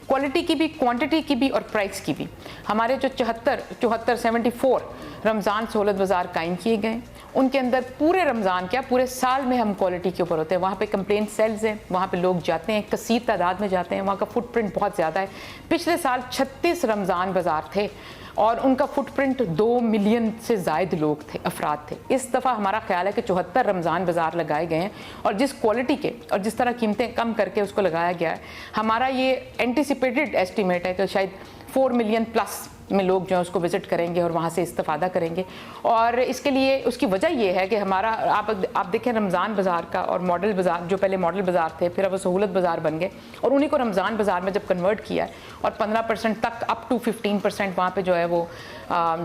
क्वालिटी की भी, क्वांटिटी की भी और प्राइस की भी। हमारे जो 74 रमज़ान सहूलत बाज़ार कायम किए गए उनके अंदर पूरे रमज़ान क्या पूरे साल में हम क्वालिटी के ऊपर होते हैं। वहाँ पे कंप्लेंट सेल्स हैं, वहाँ पे लोग जाते हैं, कसीर तादाद में जाते हैं, वहाँ का फुटप्रिंट बहुत ज़्यादा है। पिछले साल 36 रमज़ान बाज़ार थे और उनका फुटप्रिंट 2 मिलियन से ज़ायद लोग थे, अफराद थे। इस दफ़ा हमारा ख्याल है कि 74 रमज़ान बाज़ार लगाए गए हैं और जिस क्वालिटी के और जिस तरह कीमतें कम करके उसको लगाया गया है, हमारा ये एंटिसिपेटेड एस्टिमेट है कि शायद 4 मिलियन प्लस में लोग जो है उसको विज़िट करेंगे और वहाँ से इस्तेफ़ादा करेंगे। और इसके लिए उसकी वजह ये है कि हमारा आप देखें रमज़ान बाज़ार का और मॉडल बाज़ार, जो पहले मॉडल बाज़ार थे फिर अब वो सहूलत बाज़ार बन गए और उन्हीं को रमज़ान बाज़ार में जब कन्वर्ट किया है और 15% तक अप टू 15% वहाँ पे जो है वो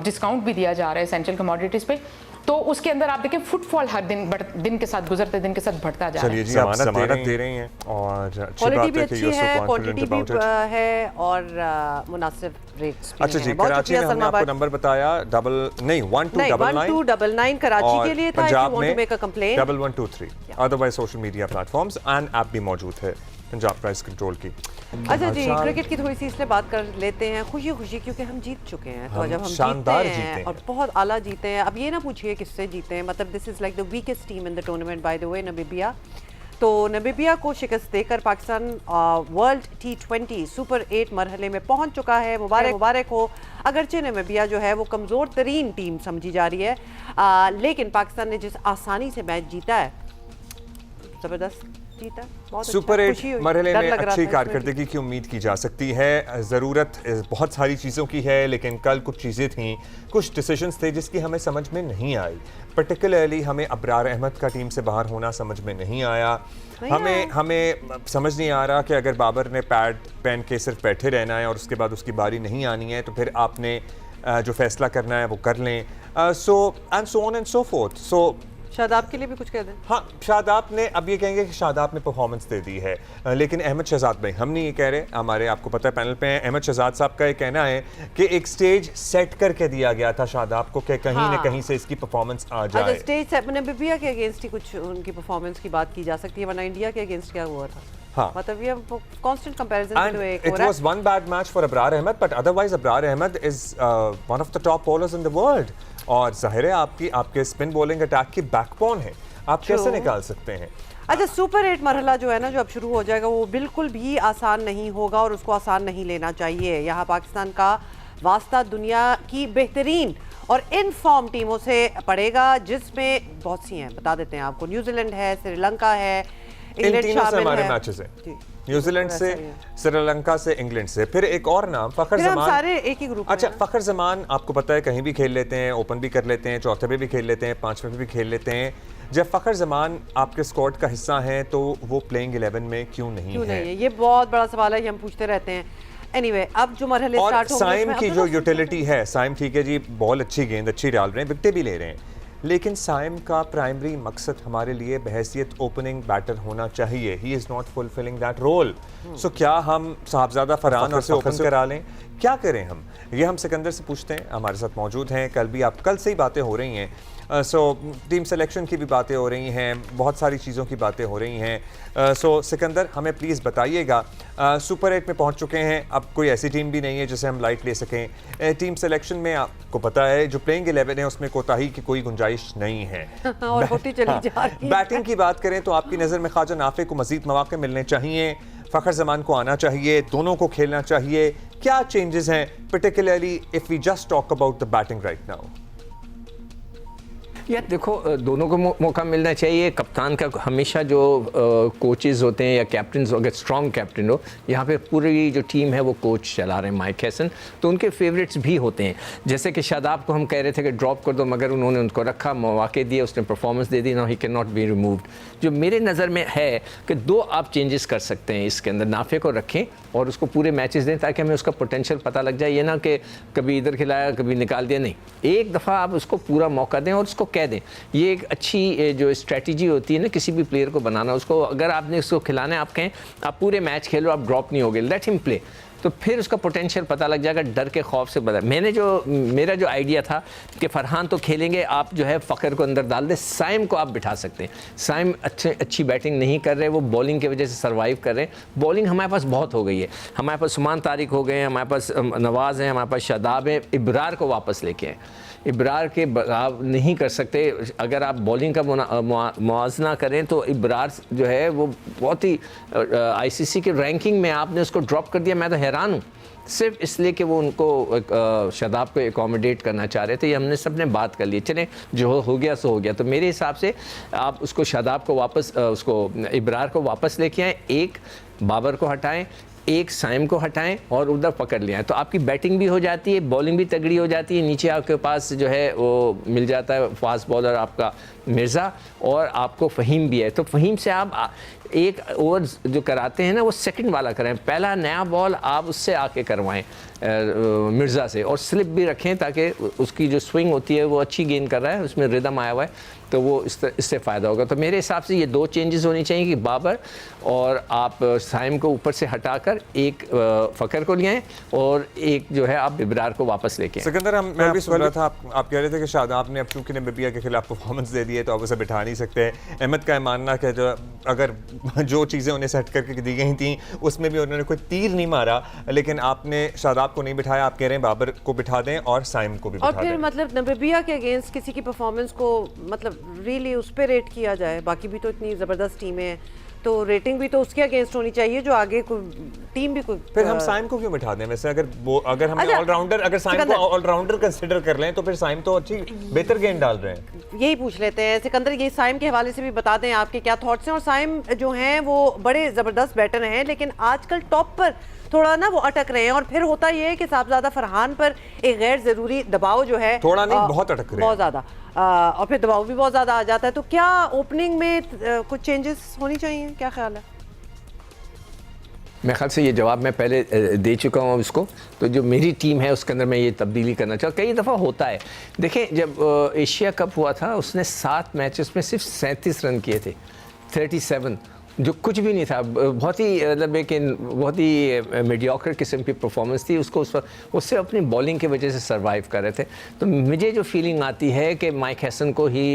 डिस्काउंट भी दिया जा रहा है एसेंशियल कमोडिटीज़ पे, तो उसके अंदर आप देखें फुटफॉल हर दिन के साथ गुजरते दिन के साथ बढ़ता जा रहा है। चलिए जी, आप ज़मानत दे रही हैं और क्वालिटी भी अच्छी है, क्वांटिटी भी है और मुनासिब रेट्स भी हैं। अच्छा जी, कराची में हमने आपको नंबर बताया 1299 कराची के लिए था। If you want to make a complaint 1123। Otherwise social media platforms and app भी मौजूद है पंजाब प्राइस कंट्रोल की। अच्छा जी, क्रिकेट की थोड़ी सी इसलिए बात कर लेते हैं खुशी खुशी, क्योंकि हम जीत चुके हैं। तो जब हम जीते हैं और बहुत आला जीते हैं, अब ये ना पूछिए किससे जीते हैं, मतलब this is like the weakest team in the tournament by the way, Namibia. तो नामीबिया को शिकस्त देकर पाकिस्तान वर्ल्ड T20 सुपर 8 मरहले में पहुंच चुका है। मुबारक हो। अगरचे नामीबिया जो है वो कमज़ोर तरीन टीम समझी जा रही है, लेकिन पाकिस्तान ने जिस आसानी से मैच जीता है, ज़बरदस्त जीता, बहुत सुपर 8 मरहले में अच्छी था कारकर्दगी की उम्मीद की जा सकती है। ज़रूरत बहुत सारी चीज़ों की है, लेकिन कल कुछ चीज़ें थीं, कुछ डिसीजंस थे जिसकी हमें समझ में नहीं आई। पर्टिकुलरली हमें अब्रार अहमद का टीम से बाहर होना समझ में नहीं आया। हमें समझ नहीं आ रहा कि अगर बाबर ने पैड पहन के सिर्फ बैठे रहना है और उसके बाद उसकी बारी नहीं आनी है, तो फिर आपने जो फैसला करना है वो कर लें। So and so on and so forth. So Shadab के लिए भी कुछ कह दें। हाँ, शादाब ने, अब ये कहेंगे कि शादाब ने परफॉर्मेंस दे दी है, लेकिन अहमद शहजाद भाई, हम नहीं ये कह रहे, हमारे आपको पता है पैनल पे हैं, अहमद शहजाद साहब का ये कहना है कि एक स्टेज सेट करके दिया गया था शादाब को कि कहीं न कहीं से इसकी परफॉर्मेंस आ जाए। स्टेज नामीबिया के अगेंस्ट ही कुछ उनकी परफॉर्मेंस की बात की जा सकती है, वरना इंडिया के अगेंस्ट क्या हुआ था। हाँ, मतलब ये constant comparison and it was one bad match for Abrar Ahmed, but otherwise Abrar Ahmed is one of the top bowlers in the world. और जाहिर है आपके स्पिन बॉलिंग अटैक की बैकबोन है, आप कैसे निकाल सकते हैं। अच्छा, सुपर 8 मरहला जो है ना, जो अब शुरू हो जाएगा, वो बिल्कुल भी आसान नहीं होगा और उसको आसान नहीं लेना चाहिए। यहाँ पाकिस्तान का वास्ता दुनिया की बेहतरीन और इन फॉर्म टीमों से पड़ेगा, जिसमें बहुत सी हैं, बता देते हैं आपको। न्यूजीलैंड है, श्रीलंका है, इन तीनों से हमारे मैचेस हैं, न्यूजीलैंड से, श्रीलंका से, इंग्लैंड से। फिर एक और नाम फखर जमान, सारे एक ही ग्रुप। अच्छा, फखर जमान आपको पता है कहीं भी खेल लेते हैं, ओपन भी कर लेते हैं, चौथे पे भी खेल लेते हैं, पांचवें पे भी खेल लेते हैं। जब फखर जमान आपके स्क्वाड का हिस्सा हैं, तो वो प्लेइंग 11 में क्यों नहीं है? ये बहुत बड़ा सवाल है, ये हम पूछते रहते हैं। एनीवे, अब जो मरहले स्टार्ट होंगे, साइम की जो यूटिलिटी है, साइम ठीक है जी, बॉल अच्छी, गेंद अच्छी डाल रहे हैं, विकेटें भी ले रहे हैं, लेकिन साइम का प्राइमरी मकसद हमारे लिए बहैसियत ओपनिंग बैटर होना चाहिए। He is not fulfilling that role. So क्या हम साहबजादा फरहान और से ओपन करा लें? क्या करें हम? ये हम सिकंदर से पूछते हैं, हमारे साथ मौजूद हैं। कल से ही बातें हो रही हैं, सो टीम सिलेक्शन की भी बातें हो रही हैं, बहुत सारी चीज़ों की बातें हो रही हैं। सो सिकंदर, हमें प्लीज़ बताइएगा, सुपर 8 में पहुंच चुके हैं, अब कोई ऐसी टीम भी नहीं है जिसे हम लाइट ले सकें। टीम सिलेक्शन में आपको पता है जो प्लेइंग 11 है उसमें कोताही की कोई गुंजाइश नहीं है। और होती चली जा रही है। बैटिंग की बात करें तो आपकी नज़र में ख्वाजा नाफे को मज़ीद मौके मिलने चाहिए, फ़खर जमान को आना चाहिए, दोनों को खेलना चाहिए। क्या चेंजेस हैं, particularly if we just talk about the batting right now? यार देखो, दोनों को मौका मिलना चाहिए। कप्तान का हमेशा जो कोचेज़ होते हैं या कैप्टन, अगर स्ट्रॉन्ग कैप्टन हो, यहाँ पे पूरी जो टीम है वो कोच चला रहे हैं माइक हैसन, तो उनके फेवरेट्स भी होते हैं। जैसे कि शादाब को हम कह रहे थे कि ड्रॉप कर दो, मगर उन्होंने उनको रखा, मौके दिए, उसने परफॉर्मेंस दे दी, no he can not be removed. जो मेरे नज़र में है कि 2 आप चेंजेस कर सकते हैं इसके अंदर, नाफे को रखें और उसको पूरे मैचेस दें ताकि हमें उसका पोटेंशियल पता लग जाए। ये ना कि कभी इधर खिलाया कभी निकाल दिया, नहीं, एक दफ़ा आप उसको पूरा मौका दें और उसको कह दें। ये एक अच्छी जो स्ट्रेटजी होती है ना किसी भी प्लेयर को बनाना, उसको अगर आपने उसको खिलाना है, आप कहें आप पूरे मैच खेलो, आप ड्रॉप नहीं होगे, लेट हिम प्ले। तो फिर उसका पोटेंशियल पता लग जाएगा, डर के खौफ से बदल। मेरा जो आइडिया था कि फरहान तो खेलेंगे, आप जो है फ़खर को अंदर डाल दें, साइम को आप बिठा सकते हैं। साइम अच्छी बैटिंग नहीं कर रहे, वो बॉलिंग की वजह से सर्वाइव कर रहे हैं। बॉलिंग हमारे पास बहुत हो गई है, हमारे पास उस्मान तारिक हो गए हैं, हमारे पास नवाज़ हैं, हमारे पास शादाब है। इब्रार को वापस लेके आए, इब्रार के आप नहीं कर सकते। अगर आप बॉलिंग का मुआवजना करें तो इब्रार जो है वो बहुत ही आईसीसी के रैंकिंग में आपने उसको ड्रॉप कर दिया। मैं तो हैरान हूँ, सिर्फ इसलिए कि वो उनको शादाब को एकोमोडेट करना चाह रहे थे। ये हमने सब ने बात कर ली, चले जो हो गया सो हो गया। तो मेरे हिसाब से आप उसको शादाब को वापस उसको इब्रार को वापस लेके आएँ, एक बाबर को हटाएं, एक साइम को हटाएं और उधर पकड़ लिया, तो आपकी बैटिंग भी हो जाती है, बॉलिंग भी तगड़ी हो जाती है। नीचे आपके पास जो है वो मिल जाता है फास्ट बॉलर आपका मिर्ज़ा, और आपको फ़हीम भी है। तो फ़हीम से आप एक ओवर जो कराते हैं ना वो सेकंड वाला करें, पहला नया बॉल आप उससे आके करवाएं मिर्ज़ा से, और स्लिप भी रखें ताकि उसकी जो स्विंग होती है वो अच्छी गेन कर रहा है, उसमें रिदम आया हुआ है, तो वो इससे फ़ायदा होगा। तो मेरे हिसाब से ये दो चेंजेस होनी चाहिए कि बाबर और आप साइम को ऊपर से हटाकर एक फ़खर को ले आएँ और एक जो है आप इब्रार को वापस लेके आएँ। सिकंदर, मैं अभी सुन रहा था, आप कह रहे थे कि शादाब ने अब चूँकि नबीया के खिलाफ परफॉर्मेंस दे दी है तो आप उसे बिठा नहीं सकते हैं। अहमद का मानना कि अगर जो चीज़ें उन्हें सेट करके दी गई थी उसमें भी उन्होंने कोई तीर नहीं मारा, लेकिन आपने शादाब को नहीं बिठाया, आप कह रहे हैं बाबर को बिठा दें और साइम को भी बिठा दें। और फिर मतलब नबीया के अगेंस्ट किसी की परफॉर्मेंस को मतलब रियली उस पर रेट किया जाए। बाकी भी तो इतनी ज़बरदस्त टीमें हैं, तो रेटिंग भी तो उसके अगेंस्ट होनी चाहिए जो आगे कोई टीम भी कोई। फिर हम साइम को क्यों बिठा दें? वैसे अगर हमने ऑलराउंडर, अगर साइम को ऑलराउंडर कंसिडर कर लें तो फिर साइम तो अच्छी बेहतर गेंद डाल रहे हैं। यही पूछ लेते हैं सिकंदर, ये साइम के हवाले से भी बता दें आपके क्या थॉट्स हैं। और साइम जो हैं वो बड़े ज़बरदस्त बैटर हैं, लेकिन आजकल टॉप पर थोड़ा ना वो अटक रहे हैं, और फिर होता ये है कि साहबजादा फरहान पर एक गैर ज़रूरी दबाव जो है, थोड़ा नहीं बहुत अटक रहे हैं, बहुत ज़्यादा, और फिर दबाव भी बहुत ज़्यादा आ जाता है। तो क्या ओपनिंग में कुछ चेंजेस होनी चाहिए, क्या ख्याल है? मेरे ख्याल से ये जवाब मैं पहले दे चुका हूँ इसको। तो जो मेरी टीम है उसके अंदर मैं ये तब्दीली करना चाहूँ। कई दफ़ा होता है, देखें जब एशिया कप हुआ था उसने 7 मैचेस में सिर्फ 37 रन किए थे, 37, जो कुछ भी नहीं था, बहुत ही मतलब एक बहुत ही मीडियोकर किस्म की परफॉर्मेंस थी। उससे अपनी बॉलिंग की वजह से सरवाइव कर रहे थे। तो मुझे जो फीलिंग आती है कि माइक हैसन को he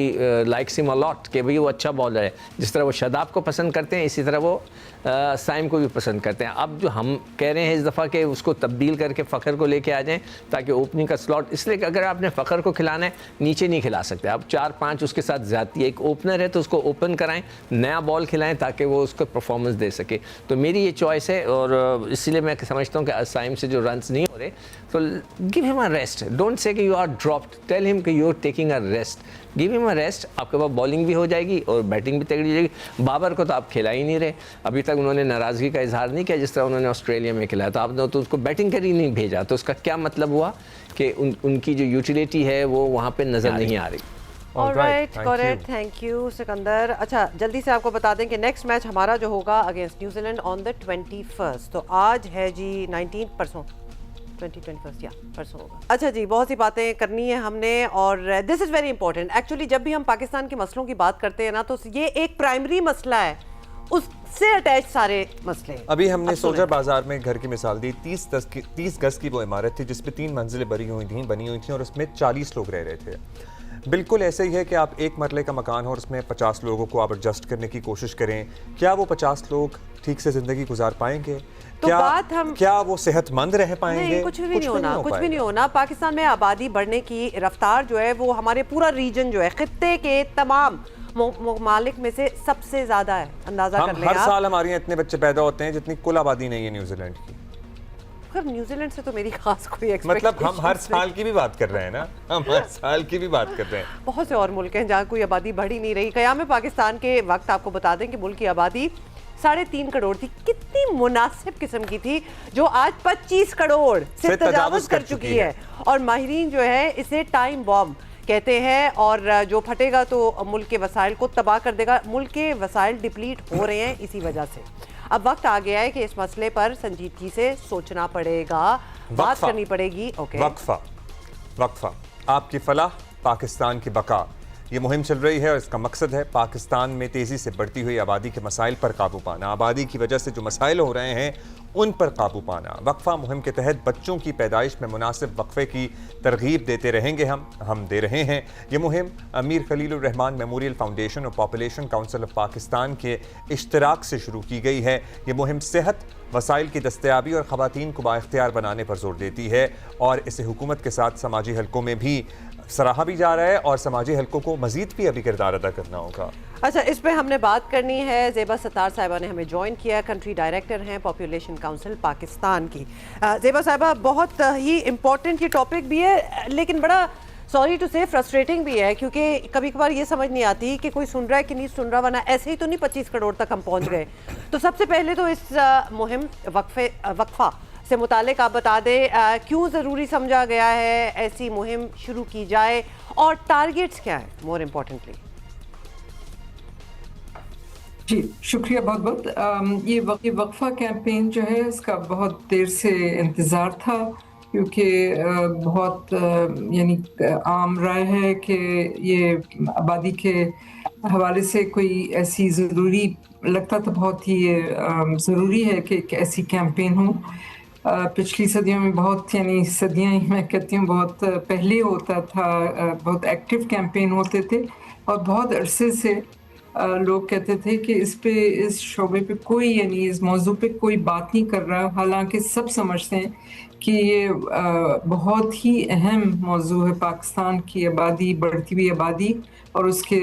likes him a lot, कि भाई वो अच्छा बॉलर है, जिस तरह वो शादाब को पसंद करते हैं इसी तरह वो साइम को भी पसंद करते हैं। अब जो हम कह रहे हैं इस दफ़ा कि उसको तब्दील करके फ़खर को लेके आ जाएं ताकि ओपनिंग का स्लॉट, इसलिए कि अगर आपने फ़खर को खिलाना है नीचे नहीं खिला सकते आप, 4-5 उसके साथ ज़्यादती है। एक ओपनर है तो उसको ओपन कराएं, नया बॉल खिलाएं ताकि वो उसको परफॉर्मेंस दे सके। तो मेरी ये चॉइस है, और इसीलिए मैं समझता हूँ कि साइम से जो रन्स नहीं हो रहे तो give him a rest, don't say कि you are dropped, tell him कि you are taking a rest, give him a rest. आपके पास बॉलिंग भी हो जाएगी और बैटिंग भी तगड़ी हो जाएगी। बाबर को तो आप खिला ही नहीं रहे, अभी तक उन्होंने नाराज़गी का इजहार नहीं किया जिस तरह उन्होंने ऑस्ट्रेलिया में खिलाया, तो आपने तो उसको बैटिंग कर ही नहीं भेजा। तो उसका क्या मतलब हुआ कि उनकी जो यूटिलिटी है वो वहाँ पर नज़र नहीं आ रही। Alright, correct, thank you Sikandar. अच्छा, जल्दी से आपको बता दें कि नेक्स्ट मैच हमारा जो होगा against New Zealand on the 21st, तो आज है जी 19, परसों 21st या परसों होगा। अच्छा जी, बहुत सी बातें करनी है हमने, और this is very important. Actually जब भी हम पाकिस्तान के मसलों की बात करते हैं ना, तो ये एक प्राइमरी मसला है, उससे अटैच सारे मसले। अभी हमने सोल्जर बाजार में घर की मिसाल दी, 30 गज की वो इमारत थी जिसपे 3 मंजिलें बनी हुई थी और उसमें 40 लोग रह रहे थे। बिल्कुल ऐसे ही है कि आप एक मरले का मकान हो और उसमें 50 लोगों को आप एडजस्ट करने की कोशिश करें, क्या वो 50 लोग ठीक से ज़िंदगी गुजार पाएंगे? तो क्या वो सेहतमंद रह पाएंगे? नहीं, कुछ भी नहीं होना। पाकिस्तान में आबादी बढ़ने की रफ्तार जो है वो हमारे पूरा रीजन जो है खित्ते के तमाम ममालिक में से सबसे ज़्यादा है। अंदाज़ा कर लें हर साल हमारे यहाँ इतने बच्चे पैदा होते हैं जितनी कुल आबादी नहीं है न्यूजीलैंड की। न्यूजीलैंड से तो मेरी खास कोई मतलब हम हर साल की भी बात कर रहे हैं ना, हम हर साल की भी बात कर रहे हैं। बहुत से और मुल्क हैं जहाँ कोई आबादी बढ़ ही नहीं रही। क़याम पाकिस्तान के वक्त आपको बता दें कि मुल्क की आबादी 3.5 करोड़ थी। कितनी मुनासिब किस्म की थी, जो आज 25 करोड़ से तजावुज़ कर चुकी है। और माहिरीन जो है इसे टाइम बॉम्ब कहते हैं, और जो फटेगा तो मुल्क के वसाइल को तबाह कर देगा। मुल्क के वसाइल डिप्लीट हो रहे हैं इसी वजह से। अब वक्त आ गया है कि इस मसले पर संजीदगी से सोचना पड़ेगा, बात करनी पड़ेगी। वक्फा, आपकी फलाह, पाकिस्तान की बका, ये मुहिम चल रही है और इसका मकसद है पाकिस्तान में तेज़ी से बढ़ती हुई आबादी के मसाइल पर काबू पाना। आबादी की वजह से जो मसाइल हो रहे हैं उन पर काबू पाना। वक्फा मुहिम के तहत बच्चों की पैदाइश में मुनासिब वक्फे की तरगीब देते रहेंगे। हम दे रहे हैं। ये मुहिम अमीर खलीलुर रहमान मेमोरियल फाउंडेशन और पॉपुलेशन काउंसिल ऑफ पाकिस्तान के इश्तराक से शुरू की गई है। ये मुहिम सेहत, वसाइल की दस्तयाबी और ख़वातीन को बाइख्तियार बनाने पर जोर देती है और इसे हुकूमत के साथ समाजी हलकों में भी सराहा भी जा रहा है और समाजी हलकों को मजीद भी अभी किरदार अदा करना होगा। अच्छा, इस पे हमने बात करनी है। ज़ेबा सत्तार साहिबा ने हमें ज्वाइन किया, कंट्री डायरेक्टर हैं पॉपुलेशन काउंसिल पाकिस्तान की। ज़ेबा साहिबा, बहुत ही इम्पोर्टेंट ये टॉपिक भी है, लेकिन बड़ा सॉरी टू से फ्रस्ट्रेटिंग भी है, क्योंकि कभी कभार ये समझ नहीं आती कि कोई सुन रहा है कि नहीं सुन रहा, वरना ऐसे ही तो नहीं 25 करोड़ तक हम पहुंच गए। तो सबसे पहले तो इस मुहिम वक्फा से मुतालिक आप बता दें क्यों ज़रूरी समझा गया है ऐसी मुहिम शुरू की जाए और टारगेट्स क्या है मोर इम्पोर्टेंटली। जी शुक्रिया बहुत बहुत। ये वक्फा कैंपेन जो है इसका बहुत देर से इंतज़ार था, क्योंकि बहुत यानी आम राय है कि ये आबादी के हवाले से कोई ऐसी ज़रूरी लगता तो बहुत ही ज़रूरी है कि एक ऐसी कैंपेन हो। पिछली सदियों में बहुत, यानी सदियाँ ही मैं कहती हूँ, बहुत पहले होता था, बहुत एक्टिव कैंपेन होते थे और बहुत अरसे से लोग कहते थे कि इस शोबे पे कोई, यानी इस मौजू पे कोई बात नहीं कर रहा। हालांकि सब समझते हैं कि ये बहुत ही अहम मौजू है। पाकिस्तान की आबादी, बढ़ती हुई आबादी और उसके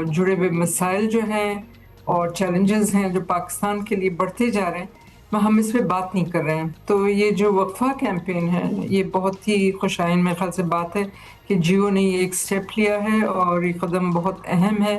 जुड़े हुए मसाइल जो हैं और चैलेंजेस हैं जो पाकिस्तान के लिए बढ़ते जा रहे हैं, हम इस पे बात नहीं कर रहे हैं। तो ये जो वक्फा कैंपेन है, ये बहुत ही खुशाइन मेरे ख्याल से बात है कि जियो ने ये एक स्टेप लिया है और ये कदम बहुत अहम है।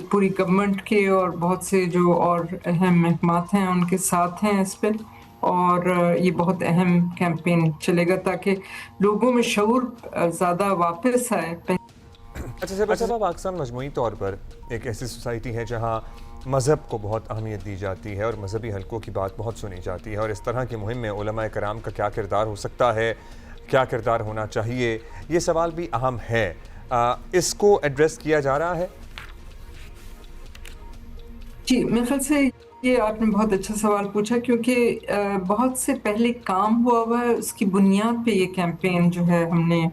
पूरी गवर्नमेंट के और बहुत से जो और अहम महकमात हैं उनके साथ हैं इस पर, और ये बहुत अहम कैंपेन चलेगा ताकि लोगों में शऊर ज़्यादा वापस आए। अच्छा पाकिस्तान मजमूई तौर पर एक ऐसी सोसाइटी है जहाँ मज़हब को बहुत अहमियत दी जाती है और मजहबी हलकों की बात बहुत सुनी जाती है, और इस तरह की मुहिम में उलमा कराम का क्या किरदार हो सकता है, क्या किरदार होना चाहिए, ये सवाल भी अहम है। इसको एड्रेस किया जा रहा है? जी, मेरे ख्याल से ये आपने बहुत अच्छा सवाल पूछा, क्योंकि बहुत से पहले काम हुआ है, उसकी बुनियाद पे ये कैंपेन जो है हमने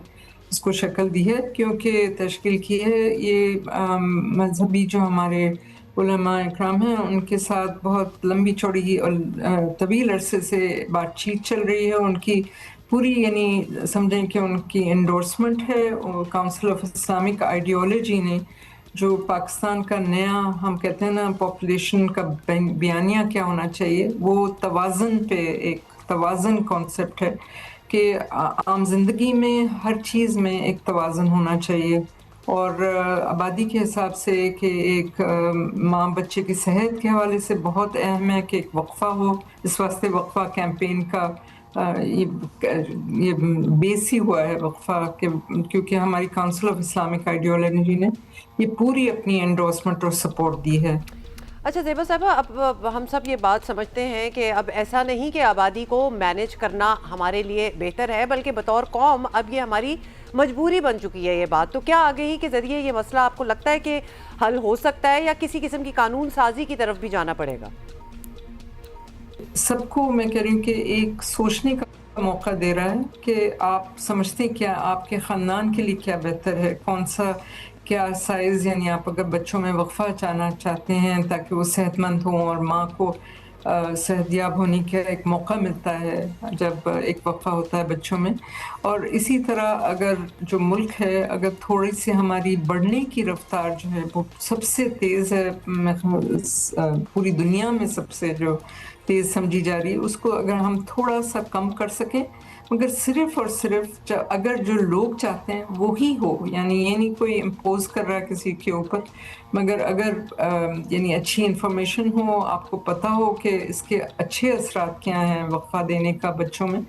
इसको शक्ल दी है, क्योंकि तश्कील की है। ये मजहबी जो हमारे उलमा इकराम हैं उनके साथ बहुत लंबी चौड़ी और तवील अरसे से बातचीत चल रही है। उनकी पूरी, यानी समझें कि उनकी एंडोर्समेंट है और काउंसिल ऑफ इस्लामिक आइडियोलॉजी ने, जो पाकिस्तान का नया, हम कहते हैं ना, पॉपुलेशन का बयानिया क्या होना चाहिए, वो तवाज़न पे एक तवाज़न कॉन्सेप्ट है कि आम जिंदगी में हर चीज़ में एक तवाज़न होना चाहिए। और आबादी के हिसाब से कि एक माँ बच्चे की सेहत के हवाले से बहुत अहम है कि एक वक्फा हो। इस वास्ते वक्फा कैंपेन का ये बेस ही हुआ है वक्फा के, क्योंकि हमारी काउंसिल ऑफ इस्लामिक आइडियोलॉजी ने ये पूरी अपनी एंडोर्समेंट और सपोर्ट दी है। अच्छा ज़ेबा साहिबा, अब हम सब ये बात समझते हैं कि अब ऐसा नहीं कि आबादी को मैनेज करना हमारे लिए बेहतर है, बल्कि बतौर कौम अब ये हमारी मजबूरी बन चुकी है ये बात। तो क्या आगे ही के ज़रिए ये मसला आपको लगता है कि हल हो सकता है, या किसी किस्म की कानून साजी की तरफ भी जाना पड़ेगा? सबको मैं कह रही हूँ कि एक सोचने का मौका दे रहा है कि आप समझते हैं क्या आपके ख़ानदान के लिए क्या बेहतर है, कौन सा क्या साइज़, यानी आप अगर बच्चों में वक्फा चाहना चाहते हैं ताकि वो सेहतमंद हों और माँ को सेहतयाब होने का एक मौका मिलता है जब एक वक्फा होता है बच्चों में। और इसी तरह अगर जो मुल्क है, अगर थोड़ी सी हमारी बढ़ने की रफ्तार जो है वो सबसे तेज़ है, पूरी दुनिया में सबसे जो तेज़ समझी जा रही है, उसको अगर हम थोड़ा सा कम कर सकें, मगर सिर्फ और सिर्फ अगर जो लोग चाहते हैं वो ही हो, यानी ये नहीं कोई इम्पोज कर रहा है किसी के ऊपर, मगर अगर यानी अच्छी इन्फॉर्मेशन हो, आपको पता हो कि इसके अच्छे असरात क्या हैं वक्फा देने का बच्चों में,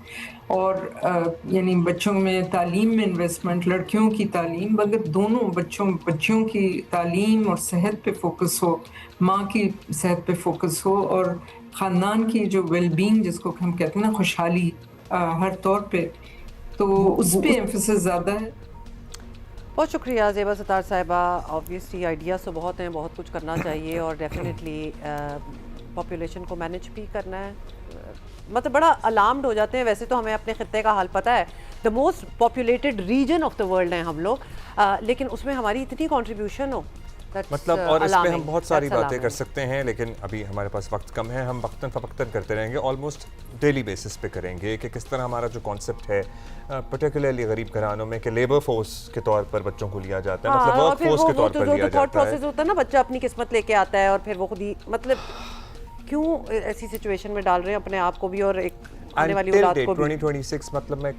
और यानी बच्चों में तालीम में इन्वेस्टमेंट, लड़कियों की तालीम, मगर दोनों बच्चियों की तालीम और सेहत पे फोकस हो, माँ की सेहत पे फोकस हो, और ख़ानदान की जो वेलबींग जिसको हम कहते हैं ना, खुशहाली हर तौर पे, तो उस पे एम्फेसिस ज़्यादा है। बहुत शुक्रिया ज़ेबा सत्तार साहिबा। ऑब्वियसली आइडियाज़ तो बहुत हैं, बहुत कुछ करना चाहिए और डेफिनेटली पॉपुलेशन को मैनेज भी करना है। मतलब बड़ा अलार्म्ड हो जाते हैं। वैसे तो हमें अपने खित्ते का हाल पता है, the most populated region of the world हैं हम लोग, लेकिन उसमें हमारी इतनी कंट्रीब्यूशन हो, मतलब और इस पे हम बहुत सारी बातें कर सकते हैं, लेकिन अभी हमारे पास वक्त कम है। हम वक्तन फवक्तन करते रहेंगे, ऑलमोस्ट डेली बेसिस पे करेंगे कि किस तरह हमारा जो कॉन्सेप्ट है पर्टिकुलरली गरीब घरानों में कि लेबर फोर्स के तौर पर बच्चों को लिया जाता है, मतलब वर्क फोर्स के तौर पर लिया जाता है। प्रोसेस होता है ना, बच्चा अपनी किस्मत लेके आता है और फिर वो खुद ही, मतलब क्यों ऐसी सिचुएशन में डाल रहे हैं अपने आप को भी और एक आने वाली औलाद को भी। 2026 मतलब मैं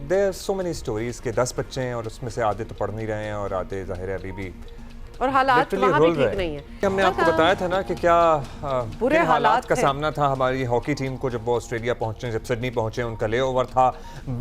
there are so many stories के 10 बच्चे हैं और उसमें से आधे तो पढ़ नहीं रहे हैं और आधे जाहिर है अभी भी और हालात वहाँ भी ठीक नहीं है। हमने आपको बताया था ना कि क्या बुरे हालात का सामना था हमारी हॉकी टीम को जब वो ऑस्ट्रेलिया पहुंचे, जब सिडनी पहुंचे। उनका लेओवर था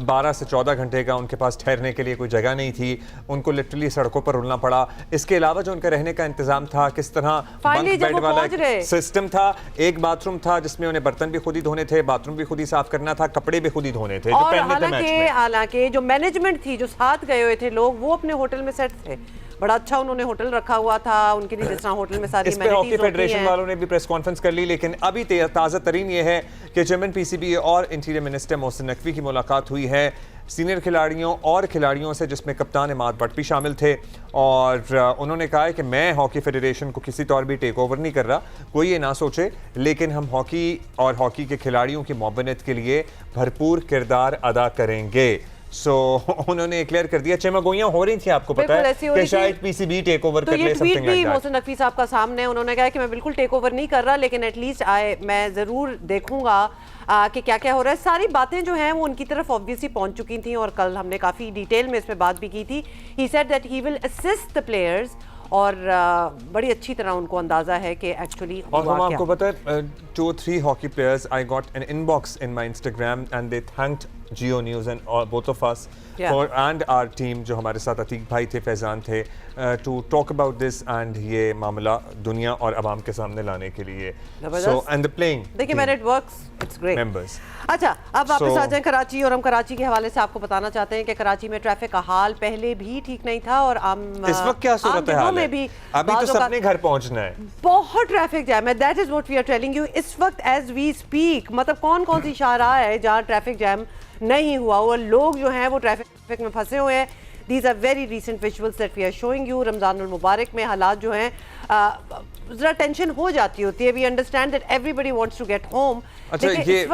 12 से 14 घंटे का, उनके पास ठहरने के लिए कोई जगह नहीं थी, उनको लिटरली सड़कों पर रुलना पड़ा। इसके अलावा जो उनका रहने का इंतजाम था, किस तरह बंक बेड वाला सिस्टम था, एक बाथरूम था जिसमें उन्हें बर्तन भी खुद ही धोने थे, बाथरूम भी खुद ही साफ करना था, कपड़े भी खुद ही धोने थे जो पहनने थे मैच में। हालांकि जो मैनेजमेंट थी, जो साथ गए हुए थे लोग, वो अपने होटल में सेट थे, बड़ा अच्छा उन्होंने होटल रखा हुआ था उनके लिए, जिस तरह होटल में सारी इस पे हॉकी फेडरेशन वालों ने भी प्रेस कॉन्फ्रेंस कर ली। लेकिन अभी ताज़ा तरीन ये है कि चेयरमैन पीसीबी और इंटीरियर मिनिस्टर मोहसिन नकवी की मुलाकात हुई है सीनियर खिलाड़ियों और खिलाड़ियों से, जिसमें कप्तान इमाद भट्ट भी शामिल थे। और उन्होंने कहा है कि मैं हॉकी फेडरेशन को किसी तौर भी टेक ओवर नहीं कर रहा, कोई ये ना सोचे, लेकिन हम हॉकी और हॉकी के खिलाड़ियों की मोबनियत के लिए भरपूर किरदार अदा करेंगे। उन्होंने क्लियर कर दिया। चमगोइयां हो रही थी, आपको पता है कि शायद पीसीबी टेक ओवर कर ले, something like that. Mohsin Naqvi साहब का सामने उन्होंने कहा कि मैं बिल्कुल टेक ओवर नहीं कर रहा, लेकिन एटलीस्ट मैं जरूर देखूंगा कि क्या क्या हो रहा है। सारी बातें जो हैं वो उनकी तरफ ऑब्वियसली पहुंच चुकी थी और कल हमने काफी डिटेल में इस पे बात भी की थी। He said that he will assist the players और बड़ी अच्छी तरह उनको अंदाजा है कि एक्चुअली और हम आपको पता है 2-3 hockey players, I got an inbox in my Instagram and they thanked Geo News and both of us for and our team, जो हमारे साथ अतीक भाई थे, फैजान थे, to talk about this and ये मामला दुनिया और अवाम के सामने लाने के लिए। So and the playing, देखिए man it works, it's great members। अच्छा, अब वापस आ जाएं कराची, और हम कराची के हवाले से आपको बताना चाहते हैं कि कराची में ट्रैफिक का हाल पहले भी ठीक नहीं था और इस वक्त क्या सूरत हाल है? अभी तो सबने घर पहुंचना है, बहुत ट्रैफिक जैम है। That is what we are telling you इस वक्त एज वी स्पीक। मतलब कौन कौन सी शाहराह है जहाँ ट्रैफिक जैम नहीं हुआ और लोग जो हैं वो ट्रैफिक में फंसे हुए हैं। These are very recent visuals that we are showing you। Ramzan उल मुबारक में हालात जो हैं ज़रा टेंशन हो जाती होती है। We understand that everybody wants to get home। अच्छा,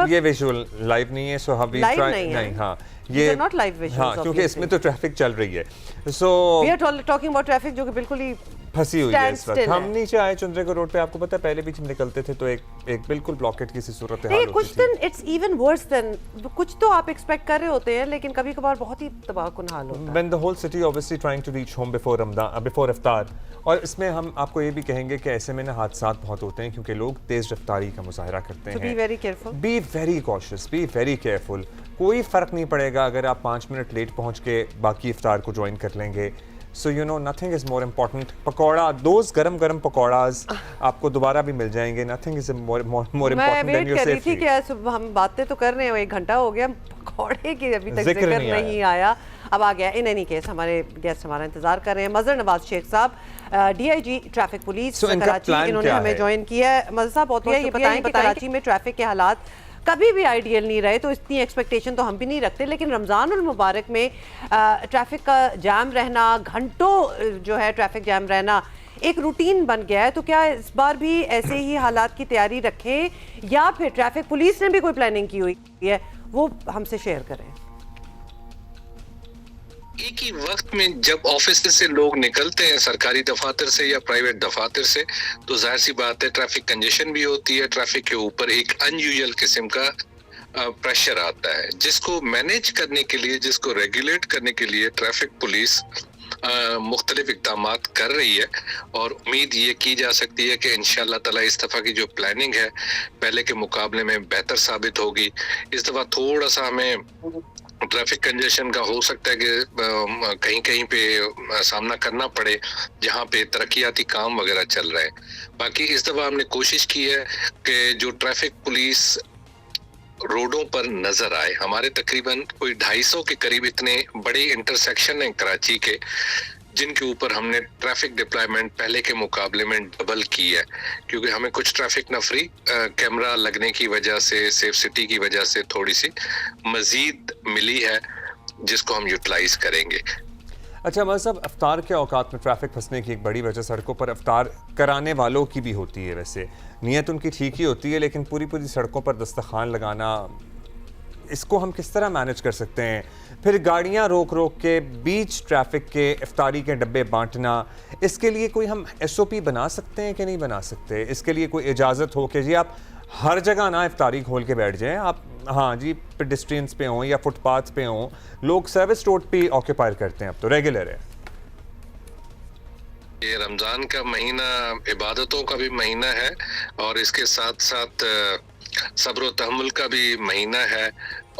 ये विजुअल लाइव नहीं है, सो हम लाइव नहीं, हाँ ये नॉट लाइव विजुअल्स, हाँ, क्योंकि इसमें तो ट्रैफिक चल रही है। So we are talking about traffic जो कि बिल्कुल ही फंसी हुई है इस वक्त। हम नीचे आए चुंद्रे को रोड पे, आपको पता है पहले भी जब निकलते थे तो एक बिल्कुल ब्लॉकेट की सी सूरत हाल होती थी। कुछ दिन इट्स इवन वर्स देन, कुछ तो आप एक्सपेक्ट कर रहे होते हैं लेकिन कभी कभार बहुत ही तबाहकुन हाल होता है। When the whole city obviously trying to reach home before Ramadan, before इफ्तार। और इसमें हम आपको ये भी कहेंगे कि ऐसे में ना हादसात बहुत होते हैं क्योंकि लोग तेज रफ्तारी का मुजाहरा करते हैं। Be very careful, be very cautious, be very careful. कोई फ़र्क नहीं पड़ेगा अगर आप 5 मिनट लेट पहुंच के बाकी इफ्तार को ज्वाइन कर लेंगे। So you know nothing is more important. Pakora, those गरम गरम पकौड़ाज आपको दोबारा भी मिल जाएंगे। Nothing is more important than your safety. कि हम बातें तो कर रहे हैं, 1 घंटा हो गया, पकौड़े की अभी तक जिक्र नहीं आया। अब आ गया। इन एनी केस हमारे गेस्ट हमारा इंतजार कर रहे हैं, मजहर नवाज शेख साहब, DIG ट्रैफिक पुलिस कराची, इन्होंने हमें ज्वाइन किया है। मजहर साहब बहुत ये बताएं कि कराची में ट्रैफिक के हालात कभी भी आइडियल नहीं रहे, तो इतनी एक्सपेक्टेशन तो हम भी नहीं रखते, लेकिन रमज़ान उल मुबारक में ट्रैफिक का जाम रहना, घंटों जो है ट्रैफिक जाम रहना एक रूटीन बन गया है। तो क्या इस बार भी ऐसे ही हालात की तैयारी रखें या फिर ट्रैफिक पुलिस ने भी कोई प्लानिंग की हुई है, वो हमसे शेयर करें। एक ही वक्त में जब ऑफिस से लोग निकलते हैं, सरकारी दफातर से या प्राइवेट दफातर से, तो जाहिर सी बात है ट्रैफिक कंजेशन भी होती है। ट्रैफिक के ऊपर एक अनयूजुअल किस्म का प्रेशर आता है, जिसको मैनेज करने के लिए, जिसको रेगुलेट करने के लिए ट्रैफिक पुलिस मुख्तलिफ इक़दाम कर रही है। और उम्मीद ये की जा सकती है कि इंशाअल्लाह ताला इस दफ़ा की जो प्लानिंग है पहले के मुकाबले में बेहतर साबित होगी। इस दफ़ा थोड़ा सा हमें ट्रैफिक कंजेशन का हो सकता है कि कहीं कहीं पे सामना करना पड़े जहाँ पे तरक्याती काम वगैरह चल रहे हैं। बाकी इस दफ़ा हमने कोशिश की है कि जो ट्रैफिक पुलिस रोडों पर नजर आए। हमारे तकरीबन कोई 250 के करीब इतने बड़े इंटरसेक्शन हैं कराची के, जिनके ऊपर हमने ट्रैफिक डिप्लॉयमेंट पहले के मुकाबले में डबल की है, क्योंकि हमें कुछ ट्रैफिक नफरी कैमरा लगने की वजह से, सेफ सिटी की वजह से थोड़ी सी मजीद मिली है, जिसको हम यूटिलाइज करेंगे। अच्छा मगर साहब, अफ्तार के औकात में ट्रैफिक फंसने की एक बड़ी वजह सड़कों पर अफ्तार कराने वालों की भी होती है। वैसे नीयत उनकी ठीक ही होती है, लेकिन पूरी पूरी सड़कों पर दस्तरखान लगाना, इसको हम किस तरह मैनेज कर सकते हैं? फिर गाड़ियां रोक रोक के बीच ट्रैफिक के इफ्तारी के डब्बे बांटना, इसके लिए कोई हम SOP बना सकते हैं कि नहीं बना सकते? इसके लिए कोई इजाज़त हो कि जी आप हर जगह ना इफ्तारी खोल के बैठ जाएं, आप हाँ जी पेडिस्ट्रियंस पे हों या फुटपाथ पे हों, लोग सर्विस रोड पे ऑक्यूपाई करते हैं, अब तो रेगुलर है। ये रमज़ान का महीना इबादतों का भी महीना है और इसके साथ साथ सब्र व तहम्मुल का भी महीना है,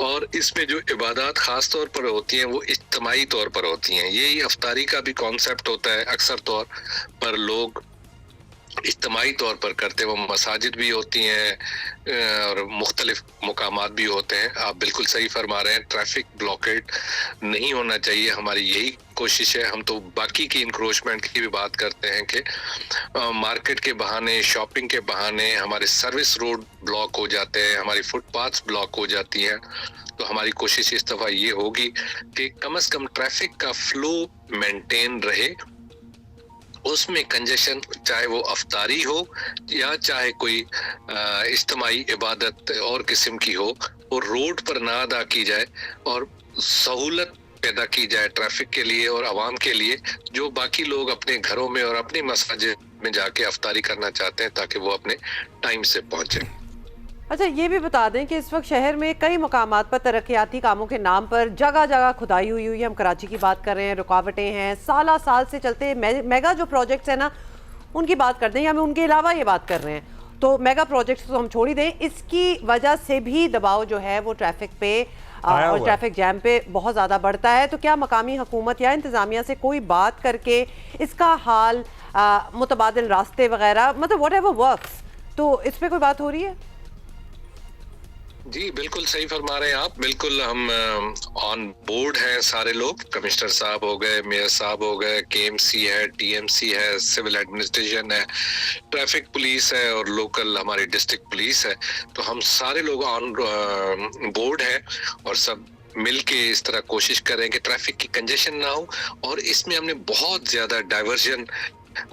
और इसमें जो इबादत ख़ास तौर पर होती हैं वो इज्तिमाई तौर पर होती हैं। यही अफ्तारी का भी कॉन्सेप्ट होता है। अक्सर तौर पर लोग इज्तिमाई तौर पर करते हैं, वो मसाजिद भी होती हैं और मुख्तलिफ मुकामात भी होते हैं। आप बिल्कुल सही फरमा रहे हैं, ट्रैफिक ब्लॉकेट नहीं होना चाहिए, हमारी यही कोशिश है। हम तो बाकी की इंक्रोचमेंट की भी बात करते हैं कि मार्केट के बहाने, शॉपिंग के बहाने हमारे सर्विस रोड ब्लॉक हो जाते हैं, हमारी फुटपाथ्स ब्लॉक हो जाती हैं। तो हमारी कोशिश इस दफ़ा ये होगी कि कम से कम ट्रैफिक का फ्लो मेंटेन रहे, उसमें कंजेशन चाहे वो अफ्तारी हो या चाहे कोई इज्तिमाई इबादत और किस्म की हो, वो रोड पर ना अदा की जाए और सहूलत पैदा की जाए ट्रैफिक के लिए और आवाम के लिए, जो बाकी लोग अपने घरों में और अपनी मसाजिद में जाके अफ्तारी करना चाहते हैं, ताकि वो अपने टाइम से पहुंचे। अच्छा, ये भी बता दें कि इस वक्त शहर में कई मकामात पर तरक्याती कामों के नाम पर जगह जगह खुदाई हुई है। हम कराची की बात कर रहे हैं, रुकावटें हैं, साल से चलते मेगा जो प्रोजेक्ट्स हैं ना, उनकी बात करते हैं, या हम उनके अलावा ये बात कर रहे हैं। तो मेगा प्रोजेक्ट्स तो हम छोड़ ही दें, इसकी वजह से भी दबाव जो है वो ट्रैफिक पे और ट्रैफिक जैम पे बहुत ज़्यादा बढ़ता है। तो क्या मकामी हुकूमत या इंतज़ामिया से कोई बात करके इसका हाल, मुतबादिल रास्ते वगैरह, मतलब वट एवर वर्क्स, तो इस पर कोई बात हो रही है? जी बिल्कुल सही फरमा रहे हैं आप। बिल्कुल हम ऑन बोर्ड हैं सारे लोग, कमिश्नर साहब हो गए, मेयर साहब हो गए, KMC है, TMC है, सिविल एडमिनिस्ट्रेशन है, ट्रैफिक पुलिस है और लोकल हमारी डिस्ट्रिक्ट पुलिस है। तो हम सारे लोग ऑन बोर्ड हैं और सब मिलके इस तरह कोशिश करें कि ट्रैफिक की कंजेशन ना हो। और इसमें हमने बहुत ज़्यादा डाइवर्जन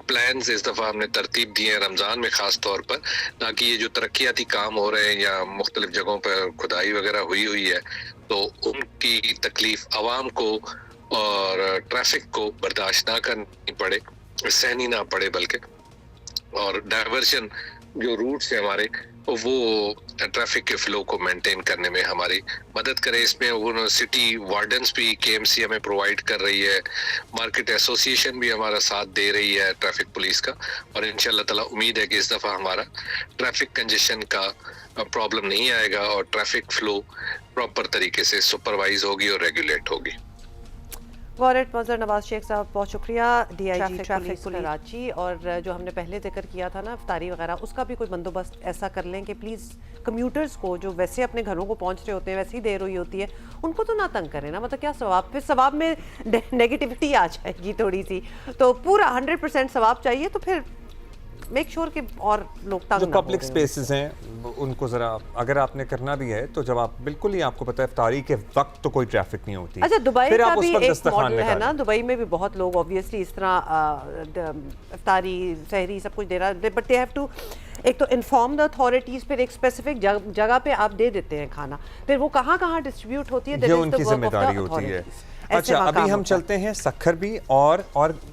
प्लान्स इस दफ़ा हमने तरतीब दिए हैं रमज़ान में ख़ास तौर पर, ताकि ये जो तरक्याती काम हो रहे हैं या मुख्तलिफ जगहों पर खुदाई वगैरह हुई है, तो उनकी तकलीफ आवाम को और ट्रैफिक को बर्दाश्त ना करनी पड़े, सहनी ना पड़े, बल्कि और डाइवर्जन जो रूट्स हैं हमारे, वो ट्रैफिक के फ्लो को मेंटेन करने में हमारी मदद करें। इसमें वो सिटी वार्डन्स भी KMC हमें प्रोवाइड कर रही है, मार्केट एसोसिएशन भी हमारा साथ दे रही है ट्रैफिक पुलिस का, और इंशाल्लाह ताला उम्मीद है कि इस दफ़ा हमारा ट्रैफिक कंजेशन का प्रॉब्लम नहीं आएगा और ट्रैफिक फ्लो प्रॉपर तरीके से सुपरवाइज होगी और रेगुलेट होगी। वारंट मंजर नवाज शेख साहब, बहुत शुक्रिया। DIG traffic Karachi. और जो हमने पहले जिक्र किया था ना इफ्तारी वगैरह, उसका भी कोई बंदोबस्त ऐसा कर लें कि प्लीज़ कम्यूटर्स को जो वैसे अपने घरों को पहुंच रहे होते हैं, वैसे ही देर हुई होती है, उनको तो ना तंग करें ना। मतलब क्या सवाब, फिर सवाब में नेगेटिविटी आ जाएगी थोड़ी सी। तो पूरा 100% सवाब चाहिए, तो फिर मेक श्योर कि और लोग तंग जो ना पब्लिक स्पेसेस हैं उनको ज़रा, अगर आपने करना भी है तो जब आप बिल्कुल ही, आपको पता है इफ्तारी के वक्त तो कोई ट्रैफिक नहीं होती। अच्छा, दुबई फिर का आप भी उस पर एक दस्तरखान मॉडल है निकालें। ना, दुबई में भी बहुत लोग ऑब्वियसली इस तरह इफ्तारी, सहरी सब कुछ दे रहा है, बट दे हैव टू एक तो इन्फॉर्म द अथॉरिटीज, फिर एक स्पेसिफिक जगह पे आप दे देते हैं खाना, फिर वो कहाँ कहाँ डिस्ट्रीब्यूट होती है, ये उनकी जिम्मेदारी होती है। अच्छा, अभी हम चलते हैं सखर भी और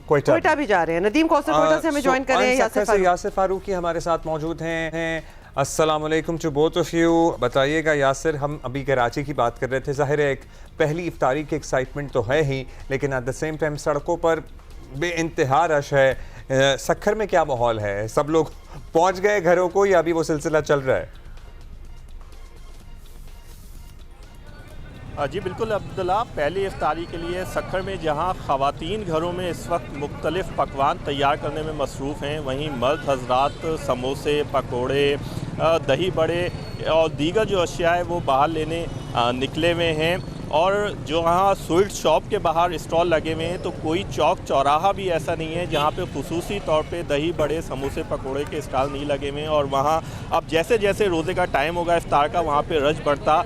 कोयटा भी जा रहे हैं। नदीम कौसर कोयटा से हमें ज्वाइन कर रहे हैं। यासिर फारूकी हमारे साथ मौजूद हैं। अस्सलाम वालेकुम टू बोथ ऑफ यू। बताइएगा यासिर, हम अभी कराची की बात कर रहे थे, ज़ाहिर है एक पहली इफ्तारी की एक्साइटमेंट तो है ही, लेकिन एट द सेम टाइम सड़कों पर बेइंतहा रश है। सखर में क्या माहौल है? सब लोग पहुंच गए घरों को या अभी वो सिलसिला चल रहा है? जी बिल्कुल अब्दुल्ला, पहली इफ्तारी के लिए सखर में जहां ख़वातीन घरों में इस वक्त मुख्तलिफ़ पकवान तैयार करने में मसरूफ़ हैं, वहीं मर्द हजरात समोसे, पकोड़े, दही बड़े और दीगर जो अशिया है वो बाहर लेने निकले हुए हैं। और जो वहाँ स्वीट शॉप के बाहर स्टॉल लगे हुए हैं, तो कोई चौक चौराहा भी ऐसा नहीं है जहाँ पे खुसूसी तौर पे दही बड़े समोसे पकोड़े के स्टॉल नहीं लगे हुए हैं। और वहाँ अब जैसे जैसे रोज़े का टाइम होगा इफ्तार का, वहाँ पे रश बढ़ता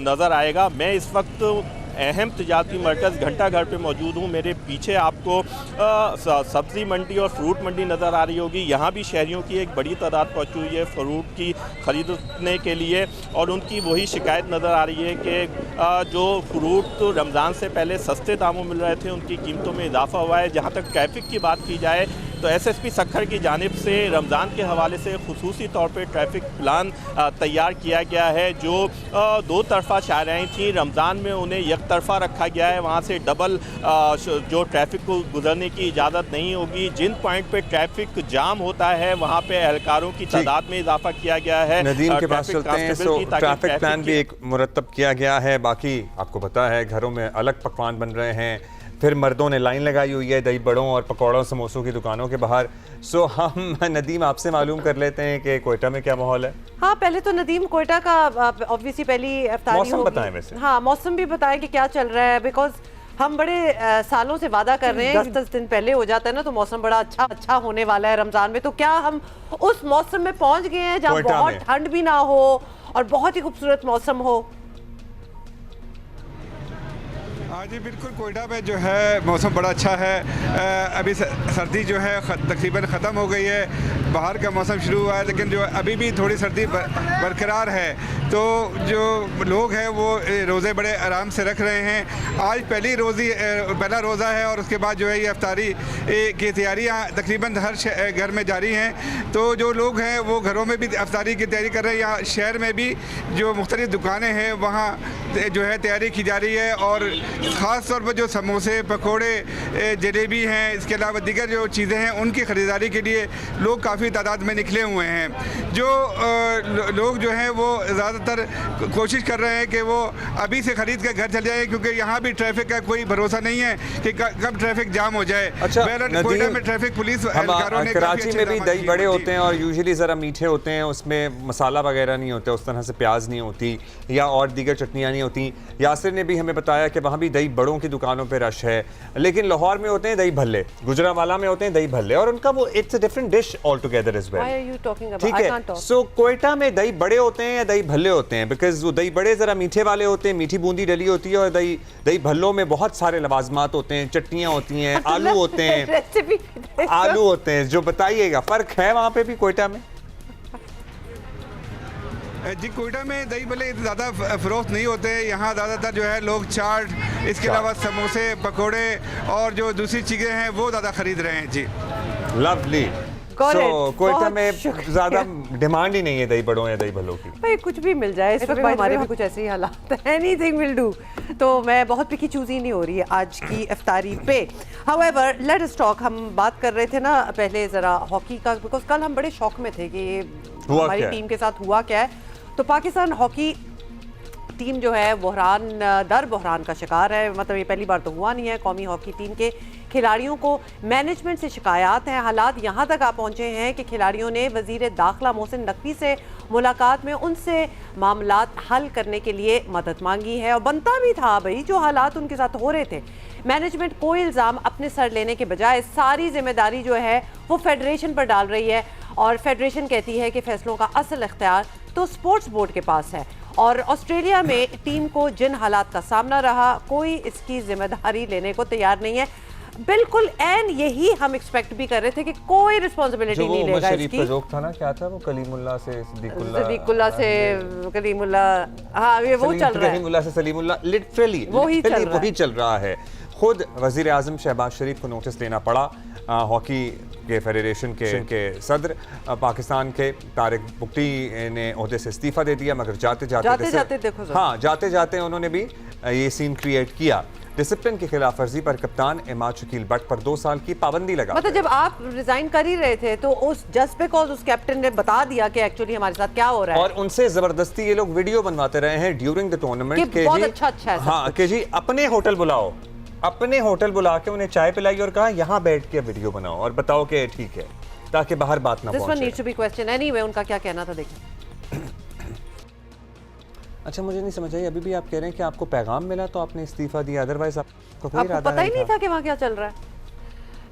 नज़र आएगा। मैं इस वक्त अहम तजारती मरकज़ घंटा घर पे मौजूद हूँ। मेरे पीछे आपको सब्ज़ी मंडी और फ्रूट मंडी नज़र आ रही होगी। यहाँ भी शहरियों की एक बड़ी तादाद पहुँची हुई है फ्रूट की ख़रीदने के लिए, और उनकी वही शिकायत नज़र आ रही है कि जो फ्रूट तो रमज़ान से पहले सस्ते दामों मिल रहे थे, उनकी कीमतों में इजाफा हुआ है। जहाँ तक ट्रैफिक की बात की जाए तो एसएसपी सक्खर की जानिब से रमज़ान के हवाले से खुसूसी तौर पे ट्रैफिक प्लान तैयार किया गया है। जो दो तरफा शाहराएँ थीं, रमज़ान में उन्हें एक तरफा रखा गया है, वहाँ से डबल जो ट्रैफिक को गुजरने की इजाज़त नहीं होगी। जिन पॉइंट पे ट्रैफिक जाम होता है वहाँ पे एहलकारों की तादाद में इजाफा किया गया है। नदीम के पास चलते हैं। सो ट्रैफिक प्लान भी एक मुरतब किया गया है। बाकी आपको पता है घरों में अलग पकवान बन रहे हैं, फिर मर्दों ने लाइन लगाई हुई है दही बड़ों और पकौड़ों समोसों की दुकानों के बाहर। सो हम नदीम आपसे मालूम कर लेते हैं कि कोयटा में क्या माहौल है। हाँ, पहले तो नदीम कोयटा का ऑब्वियसली पहली इफ्तारी मौसम बताएं वैसे। हाँ, मौसम भी बताएं कि क्या चल रहा है, बिकॉज हम बड़े सालों से वादा कर रहे हैं 10 दिन पहले हो जाता है ना तो मौसम बड़ा अच्छा होने वाला है रमजान में। तो क्या हम उस मौसम में पहुंच गए हैं जहाँ बहुत ठंड भी ना हो और बहुत ही खूबसूरत मौसम हो? हाँ जी बिल्कुल, कोयटा में जो है मौसम बड़ा अच्छा है। अभी सर्दी जो है तकरीबन ख़त्म हो गई है, बाहर का मौसम शुरू हुआ है, लेकिन जो अभी भी थोड़ी सर्दी बरकरार है। तो जो लोग हैं वो रोज़े बड़े आराम से रख रहे हैं। आज पहला रोज़ा है और उसके बाद जो है ये इफ्तारी की तैयारियाँ तकरीबन हर घर में जारी हैं। तो जो लोग हैं वो घरों में भी इफ्तारी की तैयारी कर रहे हैं। यहाँ शहर में भी जो मुख्तलिफ़ दुकानें हैं वहाँ जो है तैयारी की जा रही है। और ख़ास तौर पर जो समोसे पकोड़े जलेबी हैं, इसके अलावा दीगर जो चीज़ें हैं उनकी ख़रीदारी के लिए लोग काफ़ी तादाद में निकले हुए हैं। जो लोग जो हैं वो ज़्यादातर कोशिश कर रहे हैं कि वो अभी से ख़रीद कर घर चले जाएँ, क्योंकि यहाँ भी ट्रैफिक का कोई भरोसा नहीं है कि कब ट्रैफिक जाम हो जाए। अच्छा, कोयटा में ट्रैफिक पुलिस कराची में भी दही बड़े होते हैं और यूजुअली ज़रा मीठे होते हैं, उसमें मसाला वगैरह नहीं होता, उस तरह से प्याज नहीं होती या और दीगर चटनियाँ नहीं होती। यासिर ने भी हमें बताया कि वहाँ भी दही बड़ों की दुकानों पे रश है, लेकिन लाहौर में होते हैं दही भल्ले, गुजरावाला में होते हैं दही भल्ले, और उनका वो it's a different dish all together as well. ठीक है, सो कोयटा में दही बड़े होते हैं या दही भल्ले होते हैं? बिकॉज वो दही बड़े ज़रा मीठे वाले होते हैं, मीठी बूंदी डली होती है, और दही भल्लों में बहुत सारे लवाजमात होते हैं, चटनियाँ होती हैं, आलू होते हैं आलू होते हैं। जो बताइएगा फ़र्क है वहाँ पे भी कोयटा में? जी, कोयटा में दही भल्ले ज़्यादा फ़रोख्त नहीं होते। यहाँ ज़्यादातर जो है लोग चाट, इसके अलावा समोसे पकोड़े और जो दूसरी चीज़ें हैं वो ज़्यादा ख़रीद रहे हैं। जी लवली। सो कोयटा में ज़्यादा डिमांड ही नहीं है दही बड़ों या दही भल्लों की। भाई कुछ भी मिल जाए, इस वक्त हमारे भी कुछ ऐसे ही हालात हैं, एनीथिंग विल डू। तो मैं बहुत पिकी चूज़ी नहीं हो रही है आज की इफ्तारी पे। हाउएवर लेट अस टॉक, हम बात कर रहे थे ना पहले ज़रा हॉकी का, बिकॉज कल हम बड़े शौक में थे कि हमारी टीम के साथ हुआ क्या है। तो पाकिस्तान हॉकी टीम जो है बहरान का शिकार है। मतलब ये पहली बार तो हुआ नहीं है। कौमी हॉकी टीम के खिलाड़ियों को मैनेजमेंट से शिकायत हैं। हालात यहाँ तक आ पहुँचे हैं कि खिलाड़ियों ने वज़ीर दाखिला मोहसिन नकवी से मुलाकात में उनसे मामलात हल करने के लिए मदद मांगी है। और बनता भी था भाई, जो हालात उनके साथ हो रहे थे, मैनेजमेंट कोई इल्ज़ाम अपने सर लेने के बजाय सारी जिम्मेदारी जो है वो फेडरेशन पर डाल रही है। और फेडरेशन कहती है कि फ़ैसलों का असल इख्तियार तो स्पोर्ट्स बोर्ड के पास है। और ऑस्ट्रेलिया में टीम को जिन हालात का सामना रहा, कोई इसकी जिम्मेदारी लेने को तैयार नहीं है। बिल्कुल एंड यही हम एक्सपेक्ट भी कर रहे थे कि कोई रिस्पांसिबिलिटी नहीं लेगा इसकी। जोक था ना, क्या था वो, कलीमुल्लाह से सदीकुल्लाह से कलीमुल्लाह, हाँ ये वो चल रहा है, कलीमुल्लाह से सलीमुल्लाह, लिटरली वही चल रहा है। खुद वज़ीर आज़म शहबाज शरीफ को नोटिस देना पड़ा। हॉकी के फेडरेशन के सदर पाकिस्तान के तारिक बुक्टी ने ओहदे से इस्तीफ़ा दे दिया, मगर जाते जाते उन्होंने भी ये सीन क्रिएट किया। डिसिप्लिन की खिलाफ वर्जी पर कप्तान इमाद शकील बट पर 2 साल की पाबंदी लगा। मतलब जब आप रिजाइन कर ही रहे थे तो उस जस्ट बिकॉज उस कैप्टन ने बता दिया कि एक्चुअली हमारे साथ क्या हो रहा है, और उनसे जबरदस्ती ये लोग वीडियो बनवाते रहे हैं ड्यूरिंग द टूर्नामेंट के बहुत अच्छा है। हाँ कि जी अपने होटल बुलाओ, अपने होटल बुला के उन्हें चाय पिलाई और कहा यहाँ बैठ के वीडियो बनाओ और बताओ कि ठीक है, ताकि बाहर बात ना पहुंचे। This one needs to be question. Anyway उनका क्या कहना था देखिए। अच्छा, मुझे नहीं समझ आई, अभी भी आप कह रहे हैं कि आपको पैगाम मिला तो आपने इस्तीफा दिया, अदरवाइज आपको कोई इरादा पता ही नहीं था कि वहाँ क्या चल रहा है।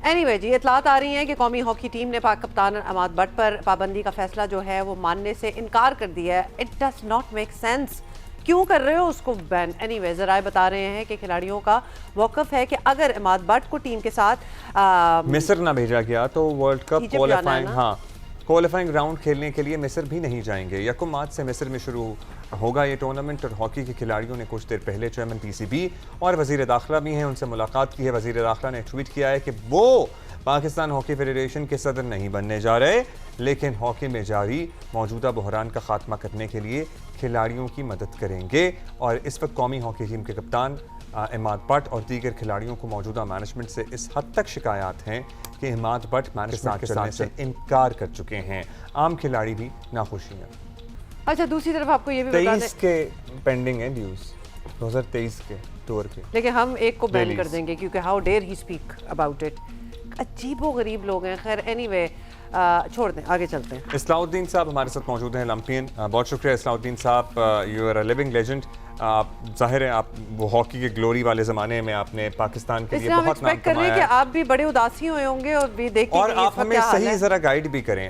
एनीवे जी, इतलात आ रही हैं कि कौमी हॉकी टीम ने पाक कप्तान अमाद बट पर पाबंदी का फैसला जो है वो मानने से इनकार कर दिया है। It does not make sense, क्यों कर रहे हो उसको बैन? एनीवे ज़राए बता रहे हैं कि खिलाड़ियों का मौक़िफ़ है कि अगर अमाद बट को टीम के साथ मिस्र ना भेजा गया तो वर्ल्ड कप क्वालिफाइंग राउंड खेलने के लिए मिस्र भी नहीं जाएंगे। यकम मार्च से मिस्र में शुरू होगा ये टूर्नामेंट और हॉकी के खिलाड़ियों ने कुछ देर पहले चेयरमैन पीसीबी और वज़ीर दाखिला भी हैं, उनसे मुलाकात की है। वज़ीर दाखिला ने ट्वीट किया है कि वो पाकिस्तान हॉकी फेडरेशन के सदर नहीं बनने जा रहे, लेकिन हॉकी में जारी मौजूदा बहरान का खात्मा करने के लिए खिलाड़ियों की मदद करेंगे। और इस वक्त कौमी हॉकी टीम के कप्तान इमाद बट और दीगर खिलाड़ियों को मौजूदा मैनेजमेंट से इस हद तक शिकायत हैं कि इमाद बट मैनेजमेंट के साथ से इनकार कर चुके हैं। आम खिलाड़ी भी नाखुशी हैं। अच्छा, दूसरी तरफ आपको ये भी बता दें 23 के पेंडिंग है ड्यूज 2023 के टूर के, लेकिन हम एक को बैन कर देंगे क्योंकि how dare he speak about it. अजीबो गरीब लोग हैं। खैर एनीवे, छोड़ दें, आगे चलते हैं। इस्लाउद्दीन साहब हमारे साथ मौजूद हैं, ओलंपियन। बहुत शुक्रिया Islauddin Sahab, you are a living legend. आप जाहिर है आप वो हॉकी के ग्लोरी वाले ज़माने में आपने पाकिस्तान के लिए बहुत नाम कर रहे हैं कि आप भी बड़े उदासी हुए होंगे और भी देखिए और आप हमें सही ज़रा गाइड भी करें।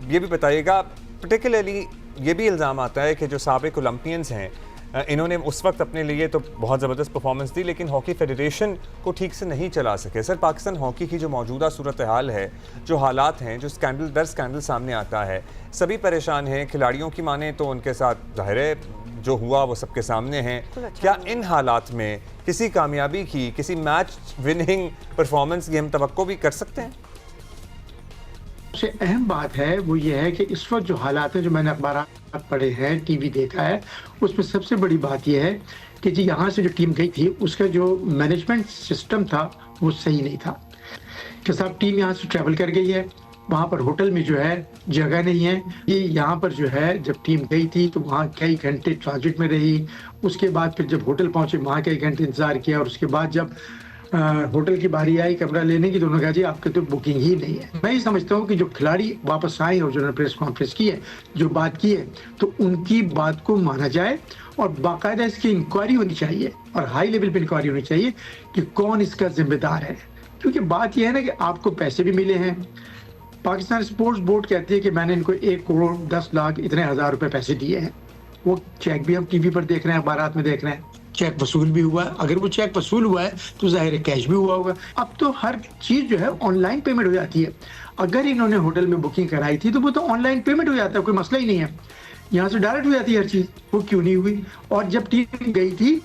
ये भी बताइएगा, पर्टिकुलरली ये भी इल्ज़ाम आता है कि जो साबिक ओलंपियंस हैं इन्होंने उस वक्त अपने लिए तो बहुत ज़बरदस्त परफॉर्मेंस दी, लेकिन हॉकी फेडरेशन को ठीक से नहीं चला सके। सर, पाकिस्तान हॉकी की जो मौजूदा सूरत हाल है, जो हालात हैं, जो स्कैंडल दर स्कैंडल सामने आता है, सभी परेशान हैं। खिलाड़ियों की माने तो उनके साथ ज़ाहिर है जो हुआ वो सबके सामने हैं। क्या इन हालात में किसी कामयाबी की, किसी मैच विनिंग परफॉर्मेंस की हम तवक्को भी कर सकते हैं? सबसे अहम बात है वो ये है कि इस वक्त जो हालात हैं, जो मैंने अखबार पढ़े हैं, टीवी देखा है, उसमें सबसे बड़ी बात यह है कि जी यहाँ से जो टीम गई थी उसका जो मैनेजमेंट सिस्टम था वो सही नहीं था। कि साहब टीम यहाँ से ट्रैवल कर गई है, वहाँ पर होटल में जो है जगह नहीं है। ये यहाँ पर जो है जब टीम गई थी तो वहाँ कई घंटे ट्रांजिट में रही, उसके बाद फिर जब होटल पहुँचे वहाँ कई घंटे इंतजार किया, और उसके बाद जब होटल की बारी आई कमरा लेने की तो उन्होंने कहा जी आपके तो बुकिंग ही नहीं है। मैं ही समझता हूँ कि जो खिलाड़ी वापस आए और जो प्रेस कॉन्फ्रेंस की है, जो बात की है, तो उनकी बात को माना जाए और बाकायदा इसकी इंक्वायरी होनी चाहिए और हाई लेवल पे इंक्वायरी होनी चाहिए कि कौन इसका जिम्मेदार है। क्योंकि बात यह है ना कि आपको पैसे भी मिले हैं। पाकिस्तान स्पोर्ट्स बोर्ड कहती है कि मैंने इनको 1 करोड़ 10 लाख इतने हज़ार रुपए पैसे दिए हैं। वो चेक भी हम टीवी पर देख रहे हैं, अखबारात में देख रहे हैं, चेक वसूल भी हुआ है। अगर वो चेक वसूल हुआ है तो जाहिर है कैश भी हुआ होगा। अब तो हर चीज़ जो है ऑनलाइन पेमेंट हो जाती है। अगर इन्होंने होटल में बुकिंग कराई थी तो वो तो ऑनलाइन पेमेंट हो जाता है, कोई मसला ही नहीं है। यहाँ से डायरेक्ट हो जाती है हर चीज़, वो क्यों नहीं हुई? और जब टीम गई थी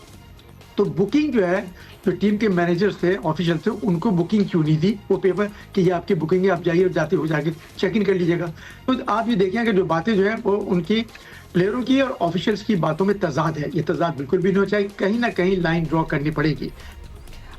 तो बुकिंग जो है, जो टीम के मैनेजर्स थे, ऑफिशियल थे, उनको बुकिंग क्यों नहीं दी? वो पेपर कि ये आपकी बुकिंग है, आप जाइए और जाते हो जाके चेक इन कर लीजिएगा। तो आप ये देखें कि जो बातें जो है वो उनकी प्लेयरों की और ऑफिशियल्स की बातों में तजाद है। ये तजाद बिल्कुल भी नहीं होना चाहिए, कहीं ना कहीं लाइन ड्रॉ करनी पड़ेगी।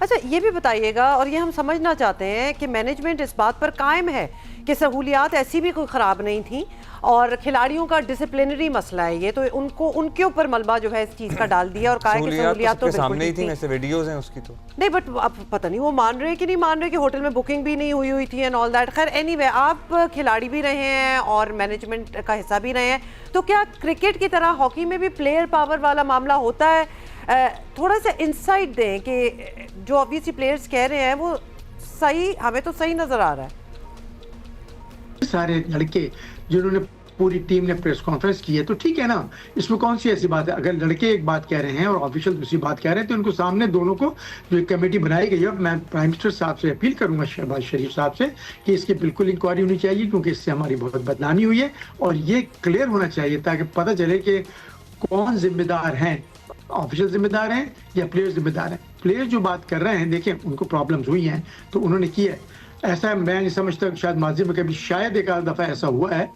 अच्छा, ये भी बताइएगा, और ये हम समझना चाहते हैं कि मैनेजमेंट इस बात पर कायम है कि सहूलियात ऐसी भी कोई ख़राब नहीं थी और खिलाड़ियों का डिसिप्लिनरी मसला है ये, तो उनको उनके ऊपर मलबा जो है इस चीज़ का डाल दिया और कहा कि सहूलियात तो सामने ही थी, ऐसे वीडियोस हैं उसकी तो नहीं, बट अब पता नहीं वो मान रहे हैं कि नहीं मान रहे कि होटल में बुकिंग भी नहीं हुई थी एंड ऑल दैट। खैर एनीवे, आप खिलाड़ी भी रहे हैं और मैनेजमेंट का हिस्सा भी रहे हैं, तो क्या क्रिकेट की तरह हॉकी में भी प्लेयर पावर वाला मामला होता है? थोड़ा सा इंसाइट दें कि जो ऑब्वियसली प्लेयर्स कह रहे हैं वो सही, हमें तो सही नजर आ रहा है। सारे लड़के जिन्होंने पूरी टीम ने प्रेस कॉन्फ्रेंस की है तो ठीक है ना, इसमें कौन सी ऐसी बात है? अगर लड़के एक बात कह रहे हैं और ऑफिशियल दूसरी बात कह रहे हैं तो उनको सामने दोनों को जो एक कमेटी बनाई गई है, मैं प्राइम मिनिस्टर साहब से अपील करूंगा, शहबाज शरीफ साहब से, कि इसकी बिल्कुल इंक्वायरी होनी चाहिए, क्योंकि इससे हमारी बहुत बदनामी हुई है और ये क्लियर होना चाहिए ताकि पता चले कि कौन जिम्मेदार हैं, ऑफिशियल जिम्मेदार हैं या प्लेयर जिम्मेदार हैं। प्लेयर जो बात कर रहे हैं, देखें उनको प्रॉब्लम्स हुई हैं तो उन्होंने किया है। ऐसा मैं नहीं समझता कि शायद माजी में कभी शायद एक आध दफ़ा ऐसा हुआ है,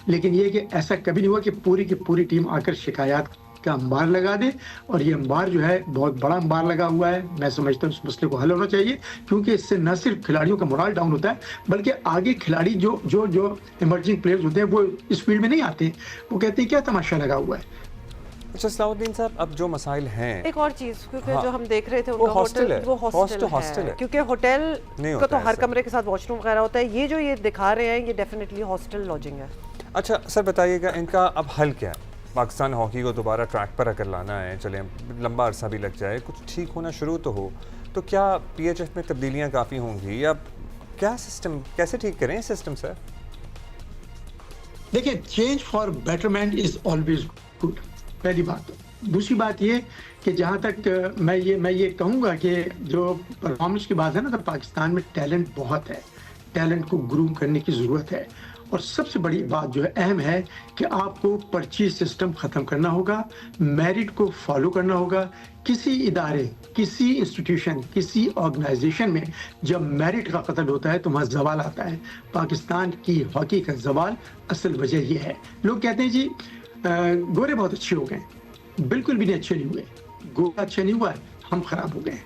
लेकिन ये कि ऐसा कभी नहीं हुआ कि पूरी की पूरी टीम आकर शिकायत का अंबार लगा दे। और ये अंबार जो है बहुत बड़ा अंबार लगा हुआ है। मैं समझता हूँ इस मसले को हल होना चाहिए, क्योंकि इससे न सिर्फ खिलाड़ियों का मोरल डाउन होता है बल्कि आगे खिलाड़ी जो जो जो इमर्जिंग प्लेयर्स होते हैं वो इस फील्ड में नहीं आते, वो कहते हैं क्या तमाशा लगा हुआ है। अच्छा सलाउद्दीन साहब, अब जो मसाइल हैं, एक और चीज़, क्योंकि जो हम देख रहे थे वो उनका हॉस्टल है, वो हॉस्टल है, क्योंकि होटल का तो हर कमरे के साथ वॉशरूम वगैरह होता है। ये जो ये दिखा रहे हैं ये डेफिनेटली हॉस्टल लॉजिंग है। अच्छा सर बताइएगा, इनका अब हल क्या है? पाकिस्तान हॉकी को दोबारा ट्रैक पर अगर लाना है, चले लंबा अरसा भी लग जाए, कुछ ठीक होना शुरू तो हो, तो क्या PHF में तब्दीलियाँ काफ़ी होंगी या क्या सिस्टम कैसे ठीक करें सिस्टम सर? देखिए, change for betterment is always good, पहली बात। दूसरी बात ये कि जहाँ तक मैं ये कहूँगा कि जो परफॉर्मेंस की बात है ना, तो पाकिस्तान में टैलेंट बहुत है, टैलेंट को ग्रूम करने की ज़रूरत है। और सबसे बड़ी बात जो है अहम है कि आपको पर्ची सिस्टम ख़त्म करना होगा, मेरिट को फॉलो करना होगा। किसी इदारे, किसी इंस्टीट्यूशन, किसी ऑर्गेनाइजेशन में जब मेरिट का कत्ल होता है तो वहाँ जवाल आता है। पाकिस्तान की हॉकी का जवाल असल वजह ये है। लोग कहते हैं जी गोरे बहुत अच्छे हो गए, बिल्कुल भी नहीं अच्छे नहीं हुए। गोरा अच्छा नहीं हुआ, हम खराब हो गए।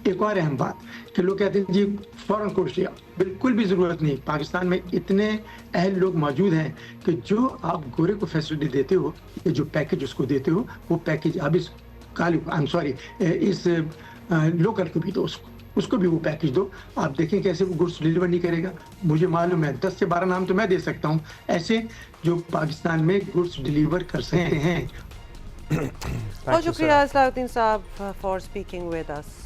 एक और अहम बात कि लोग कहते हैं जी फॉरेन कोच लिया, बिल्कुल भी ज़रूरत नहीं। पाकिस्तान में इतने अहल लोग मौजूद हैं कि जो आप गोरे को फैसिलिटी देते हो, ये जो पैकेज उसको देते हो, वो पैकेज आप इस इस लोकल को भी दो, उसको भी वो पैकेज दो। आप देखें कैसे वो गुड्स डिलीवर नहीं करेगा। मुझे मालूम है 10 से 12 नाम तो मैं दे सकता हूँ ऐसे जो पाकिस्तान में गुड्स डिलीवर कर सकते हैं। बहुत शुक्रिया असलाउद्दीन साहब फॉर स्पीकिंग विद अस।